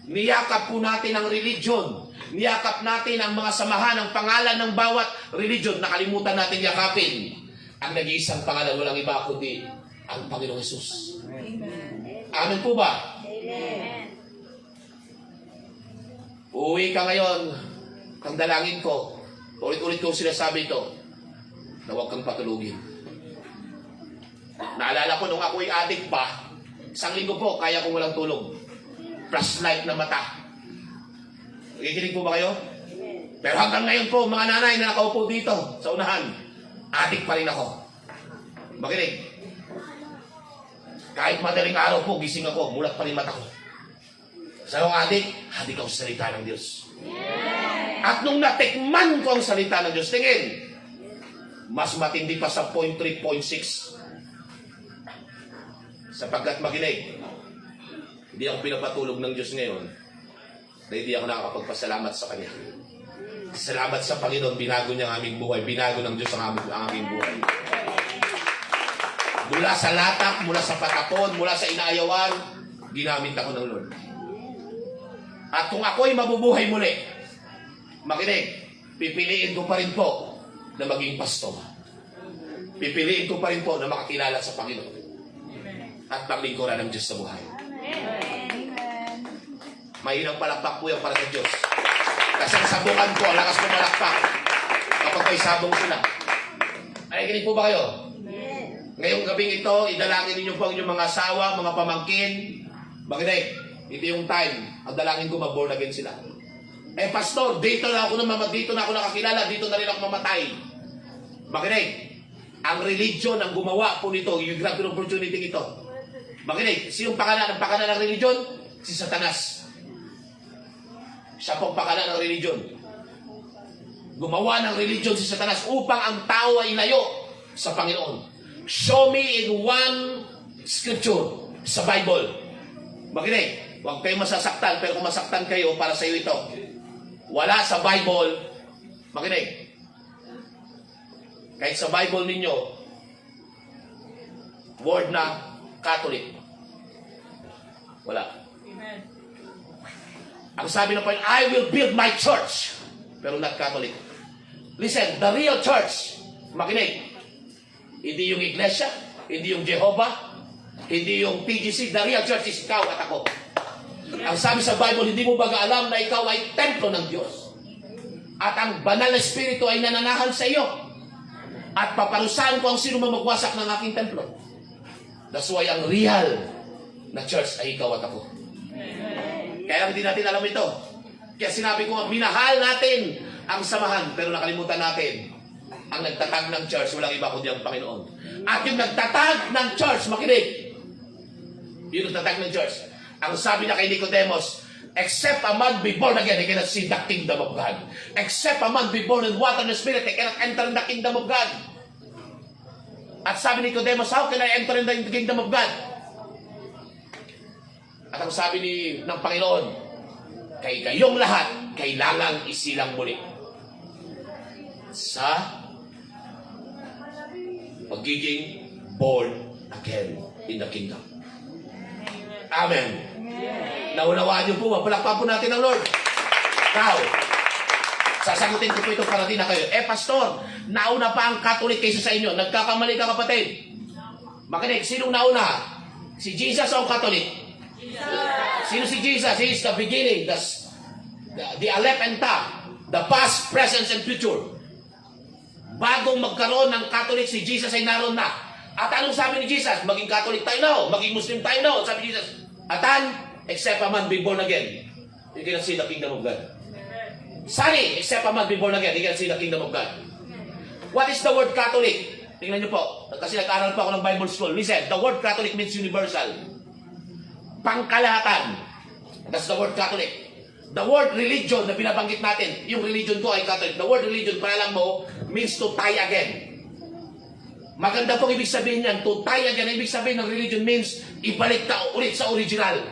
Niyakap po natin ang religion. Niyakap natin ang mga samahan, ang pangalan ng bawat religion. Nakalimutan natin yakapin ang nag-iisang pangalan. Walang iba kundi ang Panginoong Jesus. Amen po ba? Uuwi ka ngayon. Ang dalangin ko, ulit-ulit kong sinasabi ito, na huwag kang patulugin. Naalala ko nung ako'y adik pa, isang linggo po, kaya kong walang tulog. Flashlight na mata. Nakikinig po ba kayo? Pero hanggang ngayon po, mga nanay na nakaupo dito sa unahan, adik pa rin ako. Makinig. Kahit madaling araw po, gising ako, mulat pa rin mata ko. Sa akong adik ako sa salita ng Diyos. At nung natikman ko ang salita ng Diyos, tingin, mas matindi pa sa 0.3, 0.6. Sapagkat makinig, hindi ako pinapatulog ng Diyos ngayon dahil hindi ako nakakapagpasalamat sa Kanya. Salamat sa Panginoon, binago niya ang aming buhay, binago ng Diyos ang aming buhay. Mula sa latak, mula sa patapon, mula sa inaayawan, ginamit ako ng Lord. At kung ako'y mabubuhay muli, makinig, pipiliin ko pa rin po na maging pastor. Pipiliin ko pa rin po na makakilala sa Panginoon. At paglingkuran ng Diyos sa buhay. Mahirang palakpak po yan para sa Diyos. Kasi ang sabungan po, ang lakas po malakpak. Kapag may sabong sila. Ay, ganit po ba kayo? Ngayong gabing ito, idalangin ninyo po ang inyong mga asawa, mga pamangkin. Makinig, ito yung time. Ang dalangin ko, mag-born again sila. Eh, pastor, dito na ako nakakilala, dito na rin ako mamatay. Makinig, ang religion ang gumawa po nito, yung grabe ng opportunity ito. Makinig, siyong pakanan ng religion? Si Satanas. Siya pong pakanan ng religion. Gumawa ng religion si Satanas upang ang tao ay layo sa Panginoon. Show me in one scripture sa Bible. Makinig, huwag kayo masasaktan, pero kung masaktan kayo, para sa iyo ito. Wala sa Bible, makinig, kahit sa Bible ninyo, word na Catholic. Wala. Amen. Ang sabi ng Panginoon, I will build my church, pero not Catholic. Listen, the real church, makinig, hindi yung iglesia, hindi yung Jehovah, hindi yung PGC, the real church is ikaw at ako. Ang sabi sa Bible, hindi mo ba alam na ikaw ay templo ng Diyos? At ang banal na espiritu ay nananahan sa iyo. At paparusahan ko ang sino magwasak ng aking templo. That's why ang real na church ay ikaw at ako. Kaya hindi natin alam ito. Kaya sinabi ko, minahal natin ang samahan, pero nakalimutan natin, ang nagtatag ng church, walang iba kundi ang Panginoon. At yung nagtatag ng church, makinig, yung nagtatag ng church, ang sabi na kay Nicodemus, except a man be born again, he cannot see the kingdom of God. Except a man be born in water and the Spirit, he cannot enter in the kingdom of God. At sabi ni Nicodemus, how can I enter in the kingdom of God? At ang sabi ng Panginoon, kay kayong lahat, kailangang isilang muli sa pagiging born again in the kingdom. Amen. Naunawaan niyo po, palakpakan po natin ang Lord. Now, sasagutin ko po ito para din na kayo. Pastor, nauna pa ang Catholic kaysa sa inyo. Nagkakamali ka, kapatid. Makinig, sinong nauna? Si Jesus o ang Catholic? Sino si Jesus? He is the beginning, the Aleph and Tah, the past, present, and future. Bagong magkaroon ng Catholic, si Jesus ay naroon na. At anong sabi ni Jesus? Maging Catholic tayo na, maging Muslim tayo na. Sabi ni Jesus, Atan, except a man be born again, you cannot see the kingdom of God. Sunny, except a man be born again, you cannot see the kingdom of God. What is the word Catholic? Tingnan niyo po, kasi nag-aral pa ako ng Bible School. Listen, the word Catholic means universal. Pangkalahatan. That's the word Catholic. The word religion na binabanggit natin, yung religion ko ay Catholic. The word religion, para lang mo, means to tie again. Maganda pong ibig sabihin yan, to tie again. Ibig sabihin ng religion means ibalik ka ulit sa original.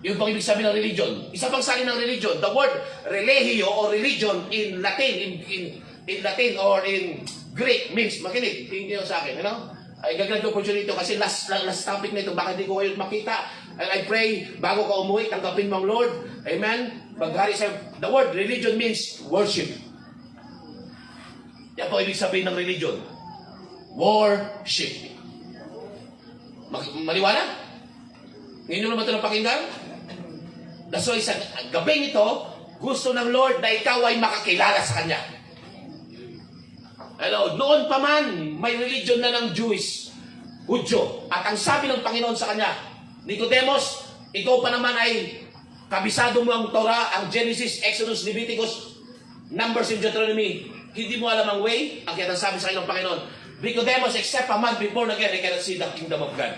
Yun pong ibig sabihin ng religion. Isa pang salin ng religion, the word religio or religion in Latin, in Latin or in Greek means, makinig, tingin niyo sa akin, ano? Ay gagawin ko po dito kasi last topic na ito, baka hindi ko kayo makita. And I pray, bago ka umuwi, tanggapin mo ang Lord. Amen? Paghari sa, the word religion means worship. Yan po ibig sabihin ng religion. Worship. Maliwanag? Ngayon nyo naman ito ng pakinggan? That's why sa gabing ito, gusto ng Lord na ikaw ay makakilala sa Kanya. Hello, noon pa man, may religion na ng Jewish, Hudyo. At ang sabi ng Panginoon sa Kanya, Nicodemus, ikaw pa naman ay kabisado mo ang Torah, ang Genesis, Exodus, Leviticus, Numbers, and Deuteronomy. Hindi mo alam ang way? Ang kaya sabi sa kanyang Panginoon, Nicodemus, except a man be born again, he cannot see the kingdom of God.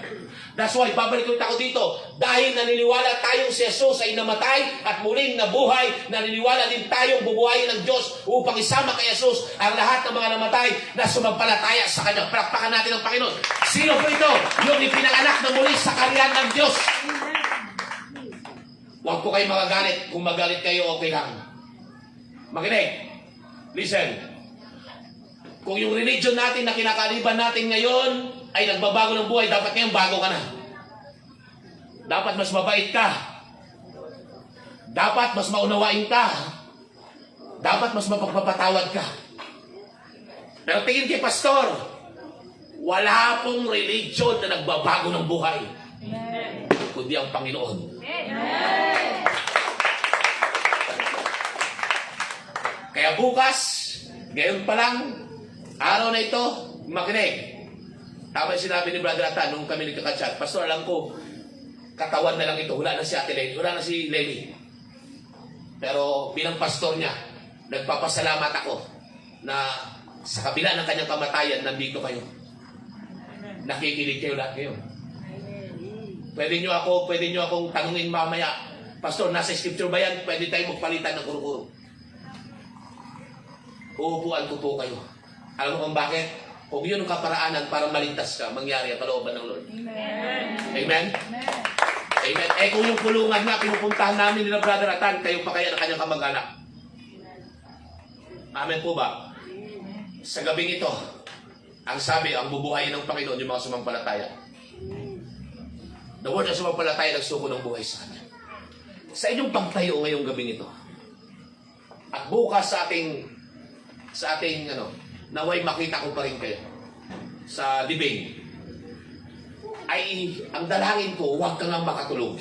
That's why, babalik ulit ako dito. Dahil naniniwala tayong si Jesus ay namatay at muling nabuhay, naniniwala din tayong bubuhayin ng Diyos upang isama kay Jesus ang lahat ng mga namatay na sumampalataya sa Kanya. Palakpakan natin ang Panginoon. Sino po ito? Yung ipinanganak na muli sa kaharian ng Diyos. Huwag po kayo magagalit. Kung magalit kayo, okay lang. Makinig. Listen. Kung yung religion natin na kinakaliban natin ngayon ay nagbabago ng buhay, dapat ngayon bago ka na. Dapat mas mabait ka. Dapat mas maunawain ka. Dapat mas mapagpapatawad ka. Pero tingin kay pastor, wala pong religion na nagbabago ng buhay. Kundi ang Panginoon. Kaya bukas, ngayon pa lang, araw na ito, makinig. Tama yung sinabi ni Brother Atan nung kami nagkakachat. Pastor, alam ko, katawan na lang ito. Wala na si Ate Lenny. Wala na si Lenny. Pero bilang pastor niya, nagpapasalamat ako na sa kabila ng kanyang kamatayan, nandito kayo. Nakikinig kayo lahat ngayon. Pwede nyo akong tanungin mamaya, Pastor, nasa scripture ba yan? Pwede tayo magpalitan ng kuro-kuro. Uupuan ko po kayo. Alam mo kung bakit? Kung yun ang kaparaanan para maligtas ka, mangyari ang kalooban ng Lord. Amen. Amen? Amen. Kung yung kulungan na pinupuntahan namin nila Brother Atan, kayo pa kaya na kanyang kamag-anak. Amen po ba? Sa gabing ito, ang sabi, ang bubuhayin ng Panginoon yung mga sumampalataya. The word na sumampalataya nagsuko ng buhay sa Kanya. Sa inyong pagtayo ngayong gabing ito, at bukas sa ating naway makita ko pa rin kayo sa libing, ay ang dalangin ko, huwag ka nga makatulog.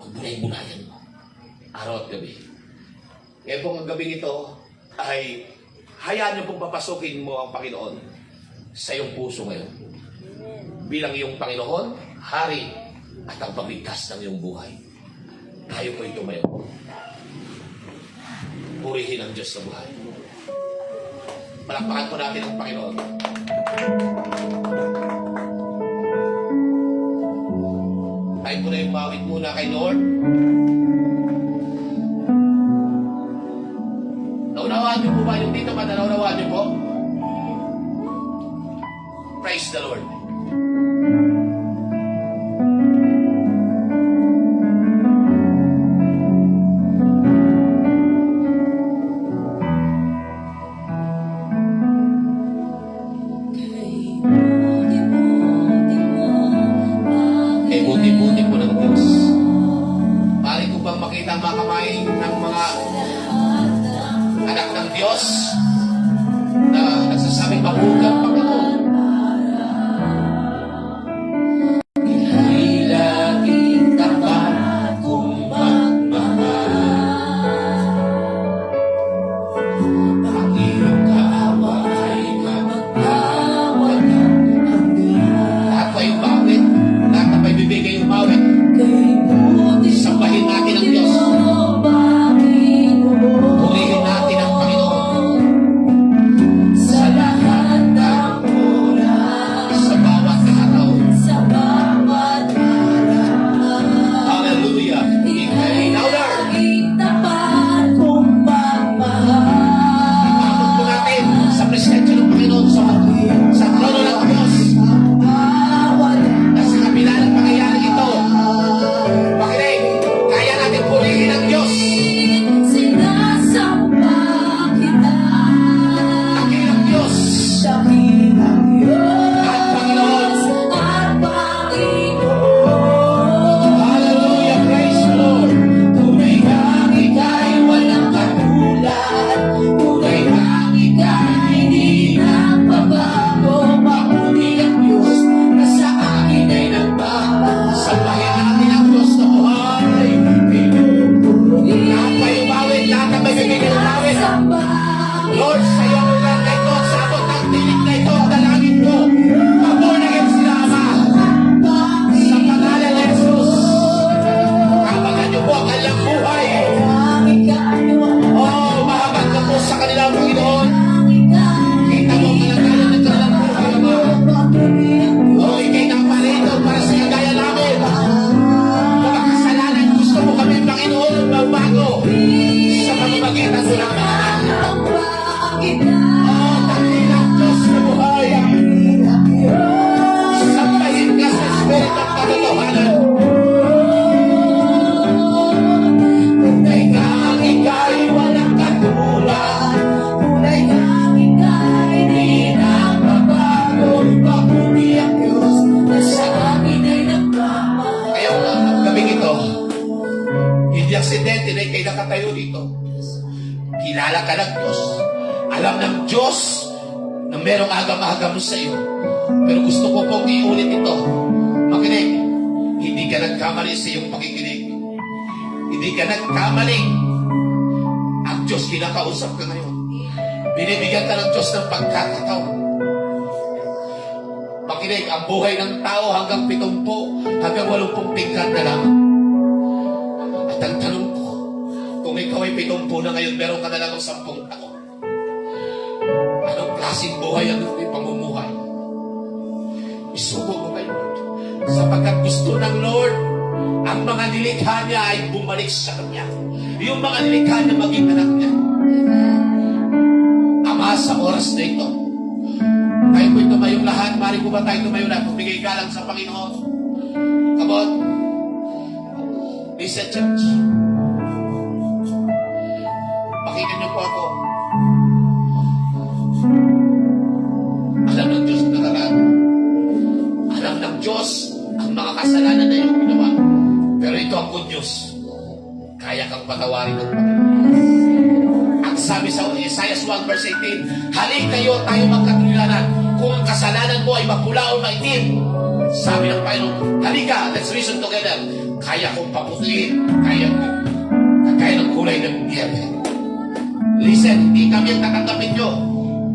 Pagbunay-bunayan mo. Araw at gabi. Ngayon pong ang gabing ito, ay hayaan niyo pong papasukin mo ang Panginoon sa iyong puso ngayon. Bilang iyong Panginoon, Hari, at ang pagligtas ng iyong buhay. Tayo po ito ngayon. Purihin ang Diyos sa buhay. Palakpakan po natin ang Panginoon. Tayo po na yung mawit muna kay Lord. Naunawaan niyo po ba yung dito? Naunawaan niyo po? Praise the Lord. Buti-buti po ng Diyos. Mari ko bang makita ang mga kamay ng mga anak ng Diyos na nagsasabing mabugang Panginoon. Ilaging tapat kong magmamahal. Ang iyong kaawa ay magpapawag ng hanggan. Lahat ay umawit. Lahat ay bibigay umawit. Sambahin natin ang Diyos. Purihin natin ang Panginoon. Sa lahat ng oras, sa bawat araw. Hallelujah. Ikay louder. Imamot po natin sa presensya ng Panginoon sa trono ng Diyos. Na sa kabila ng pangyayari ito, makinig, kaya natin purihin ang Diyos. Dakilang Diyos at Panginoon. Hallelujah, praise the Lord. Tunay kang ika'y walang katulad. Tunay kang ika'y di nagbabago. Mabuti ang Diyos na sa akin ay nagbabago. Sambahin natin ang Diyos na buhay. Lahat may umawit, lahat ang may bibigyan umawit. Lord, sa iyo ang ulan na ito, sa abot ng tinig na ito, dalangin ko. Pabunagin sila, Ama. Sa pangalan ni Jesus. Kabagan niyo po ang kanilang buhay. Oh, mahabag ka po sa kanilang Panginoon. Kita mo ang kalagayan ng kanilang buhay, Ama. Oh, ikay nang parito para sa kagaya namin. Mga kasalanan, gusto mo kami, Panginoon, magbago sa pamamagitan ko namin. Oh, dakilang Diyos na buhay. Sampahin ka sa Espiritu at katotohanan. Tunay kang ika'y walang katulad. Tunay kang ika'y di nagbabago. Mabuti ang Diyos na sa akin ay nagmamahal. Kaya ang gabing ito, hindi aksidente na ikay nakatayo dito. Kilala ka ng Diyos. Alam ng Diyos na merong agam-agam sa iyo. Pero gusto ko pong iulit ito. Makinig, hindi ka nagkamali sa iyong pakikinig. Hindi ka nagkamali. Ang Diyos kinakausap ka ngayon. Binibigyan ka ng Diyos ng pagkakataon. Makinig, ang buhay ng tao hanggang 70, hanggang 80 tingkat na lang. At ang tanong ko, kung ikaw ay 70 na ngayon, meron ka na lang 10 taon. Anong klaseng buhay ang ito'y pamumuhay? Isubo mo kay Lord. Sapagkat gusto ng Lord, ang mga nilikha niya ay bumalik sa Kanya. Yung mga nilikha niya maging anak niya. Ama, sa oras na ito, tayo po'y tumayong lahat. Mari po ba tayo tumayong lahat? Bumigay galang sa Panginoon. Come on. Listen, church. Pakinggan niyo po ako. Alam ng Diyos ang nakaraan. Alam ng Diyos ang mga kasalanan na iyong ginawa. Pero ito ang good news. Kaya kang patawarin ng Panginoon. Ang sabi sa Isaiah 1 verse 18, halik kayo tayo magkatulanan. Kung ang kasalanan mo ay mapula o maitim, sabi ng Panginoon, halika, let's reason together. Kaya kong paputuin. Kaya ng kulay ng niebe. Listen, hindi kami ang tatanggapin nyo.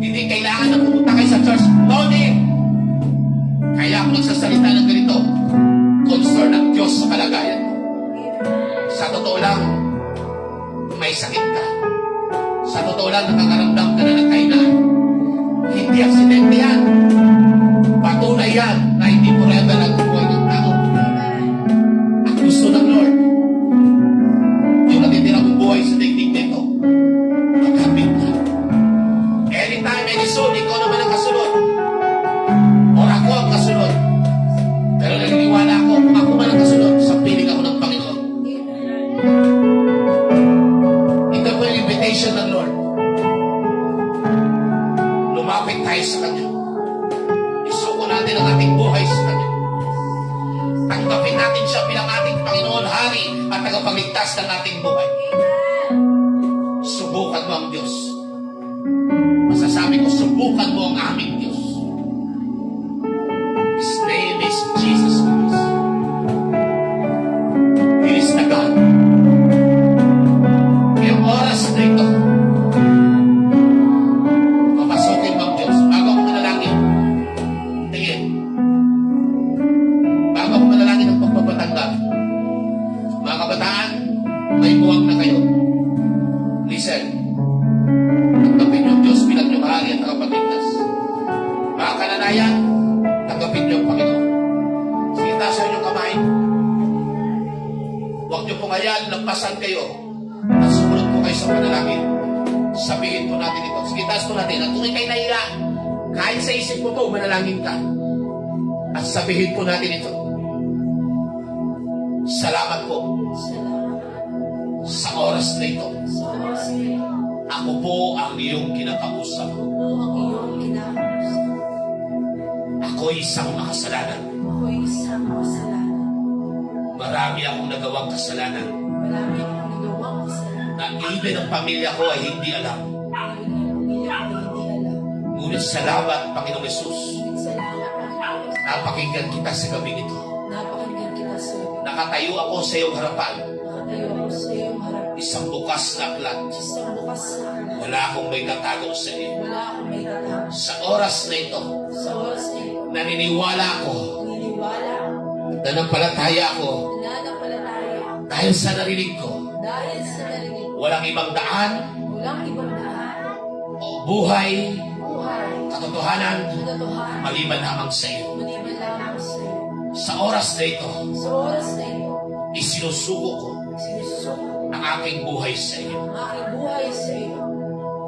Hindi kailangan na pumunta kayo sa church. No need. Kaya ako nagsasalita ng ganito. Concern ng Diyos sa kalagayan mo. Sa totoo lang, may sakit ka. Sa totoo lang, nakakaramdam ka na ng kahinaan. Hindi aksidente yan. Patunay yan na hindi forever ang buhay ng tao. At gusto ng Lord, yung natitira mong buhay sa daigdig nito, magkapit na. Anytime, any soon, ikaw naman ang kasunod. Or ako ang kasunod. Pero naniniwala ako, kung ako man ang kasunod, sa piling ako ng Panginoon. Ito po yung invitation ng Lord. Lumapit tayo sa Kanya. Isuko natin ang ating buhay sa Kanya. Tanggapin natin siya bilang ating Panginoon, Hari at at tagapagligtas ng ating buhay. Amen. Subukan mo ang Diyos. Masasabi ko, subukan mo ang aming Diyos. His name is Jesus Christ. He is the God. Ngayong oras na ito, papasukin mo ang Diyos. Bago ako manalangin, tingin. Bago ako manalangin ng pagpapatanggap, mga kabataan, may buwag na kayo. Listen. Tanggapin yung Diyos bilang yung hari at tagapagligtas. Mga kananayan, tanggapin niyo ang Panginoon. Sige, taas yung kamay. Huwag niyo pong hayaan, lampasan kayo. At sumunod po kayo sa panalangin. Sabihin po natin ito. Sige, taas po natin. At kung ikay nahiya, kahit sa isip mo po, manalangin ka. At sabihin po natin ito. Salamat po Salamat sa oras na ito. sa oras na ito. Ako po ang iyong kinakausap. Ako ang iyong kinakausap. Ako'y isang makasalanan. Ako ay isang makasalanan. Marami akong nagawang kasalanan Marami akong nagawang kasalanan. na even ang pamilya ko ay hindi alam. Ngayon ang pamilya ko ay hindi alam. Ngunit salamat, Panginoong Yesus. Ngunit salamat ang Diyos. Napakinggan kita sa gabing ito. Napakinggan kita sa iyo. Nakatayo ako sa iyong harapan. Nakatayo ako sa iyong harap. Isang bukas na aklat. Isang bukas na aklat. Wala akong may tatago sa iyo. Wala akong may tatago. Sa oras na ito, Sa oras na ito, naniniwala ako, naniniwala ako, nanampalataya ako, nananampalataya ako, dahil sa narinig ko, dahil sa narinig ko, walang ibang daan walang ibang daan, o buhay, buhay, katotohanan, katotohanan, maliban lamang sa iyo. maliban lamang sa iyo. Sa oras na ito, Sa oras na ito, isinusuko ko sinusuko ang aking buhay sa iyo. ang aking buhay sa iyo.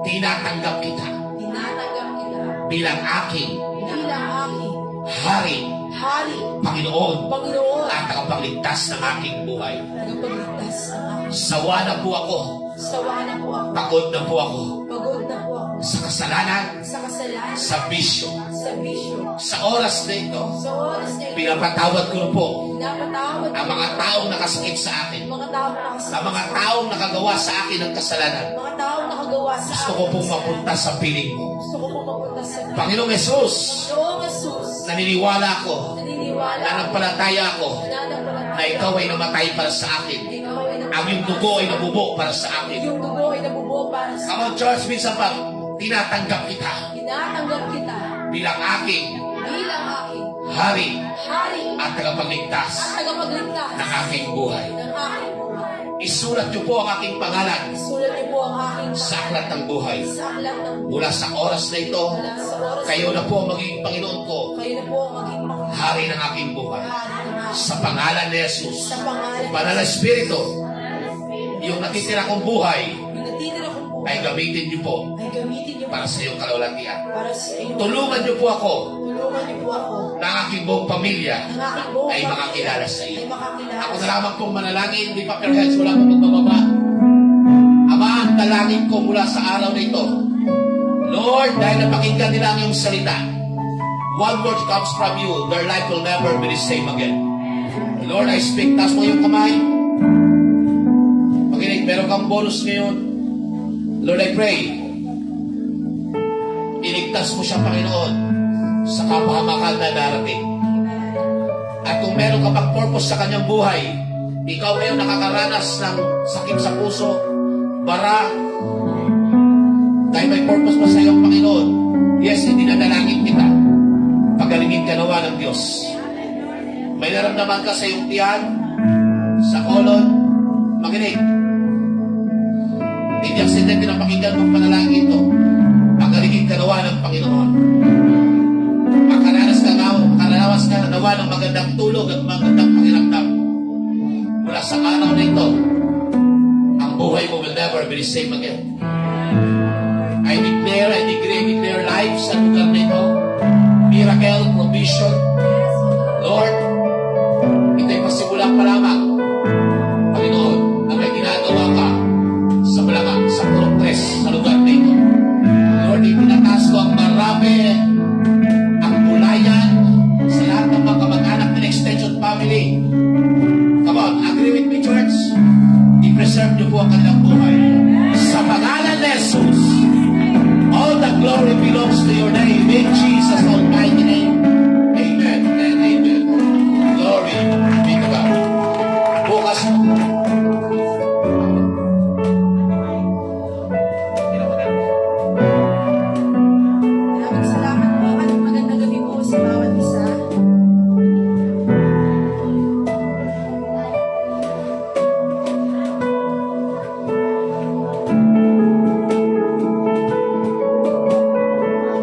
Tinatanggap kita Tinatanggap kita bilang aking bilang aking hari, hari, Panginoon, Panginoon, at tagapagligtas ng aking buhay. tagapagligtas ng aking. Sawa na po ako, Sawa na po ako, pagod na po ako pagod na po ako sa kasalanan, sa kasalanan, sa bisyo. sa bisyo. Sa oras na ito, Sa oras na ito, pinapatawad ko na po pinapatawad ang mga taong nakasakit sa akin, mga taong nakasama, ang mga taong nakagawa sa akin ng kasalanan. mga taong nakagawa sa Gusto ko pong mapunta sa piling mo. Gusto ko pong mapunta sa Panginoong Jesus, Noong Jesus, naniniwala ako, naniniwala ako, nanampalataya ako nananampalataya na ikaw ay namatay para sa akin. ikaw ay Ang iyong dugo ay nabubo para sa akin. yung dugo ay nabubuo para sa Come on, church, minsan pa, tinatanggap kita tinatanggap kita bilang aking bilang aking hari hari at tagapagligtas at tagapagligtas ng aking buhay. ng aking buhay. Isulat niyo po ang aking pangalan Isulat niyo po ang aking sa aklat ng buhay. sa aklat ng Mula sa oras na ito, mula sa oras kayo na po ang magiging Panginoon ko, kayo na po ang maging Panginoon hari ng aking buhay. ng aking Sa pangalan ni Jesus, sa pangalan Banal na Espiritu, yung natitira kong buhay yung natitira kong buhay ay gamitin niyo po ay gamitin niyo para sa iyong kalawalatian. para sa iyo. Tulungan niyo po ako Tulungan niyo po ako na ang aking buong pamilya ng aking buong ay pamilya makakilala sa iyo. ay makakilala Ako na sa lamang pong manalangin, lift up your heads, wala pong magbababa. Ama, ang dalangin ko mula sa araw na ito. Lord, dahil napakinggan nila ang iyong salita, one word comes from you, their life will never be the same again. Lord, I speak, taas mo yung kamay. Pakinig, meron kang bonus ngayon. Lord, I pray, iligtas mo siya, Panginoon, sa kapahamakan na darating. At kung meron ka pang purpose sa kanyang buhay, ikaw ngayon nakakaranas ng sakit sa puso, bara, dahil may purpose pa sa iyo, Panginoon. Yes, hindi na dalangin kita. Pagalingin ka nawa ng Diyos. May naramdaman ka sa iyong tiyan, sa kolon, makinig. Hindi aksidente na pakinggan mong panalangin ito. Pagalingin ka nawa ng Panginoon. Makaranas ka nawa ng magandang tulog at magandang pakiramdam. Mula sa araw na ito, ang buhay mo will never be the same again. I declare life sa lugar na ito. Miracle, provision. Lord,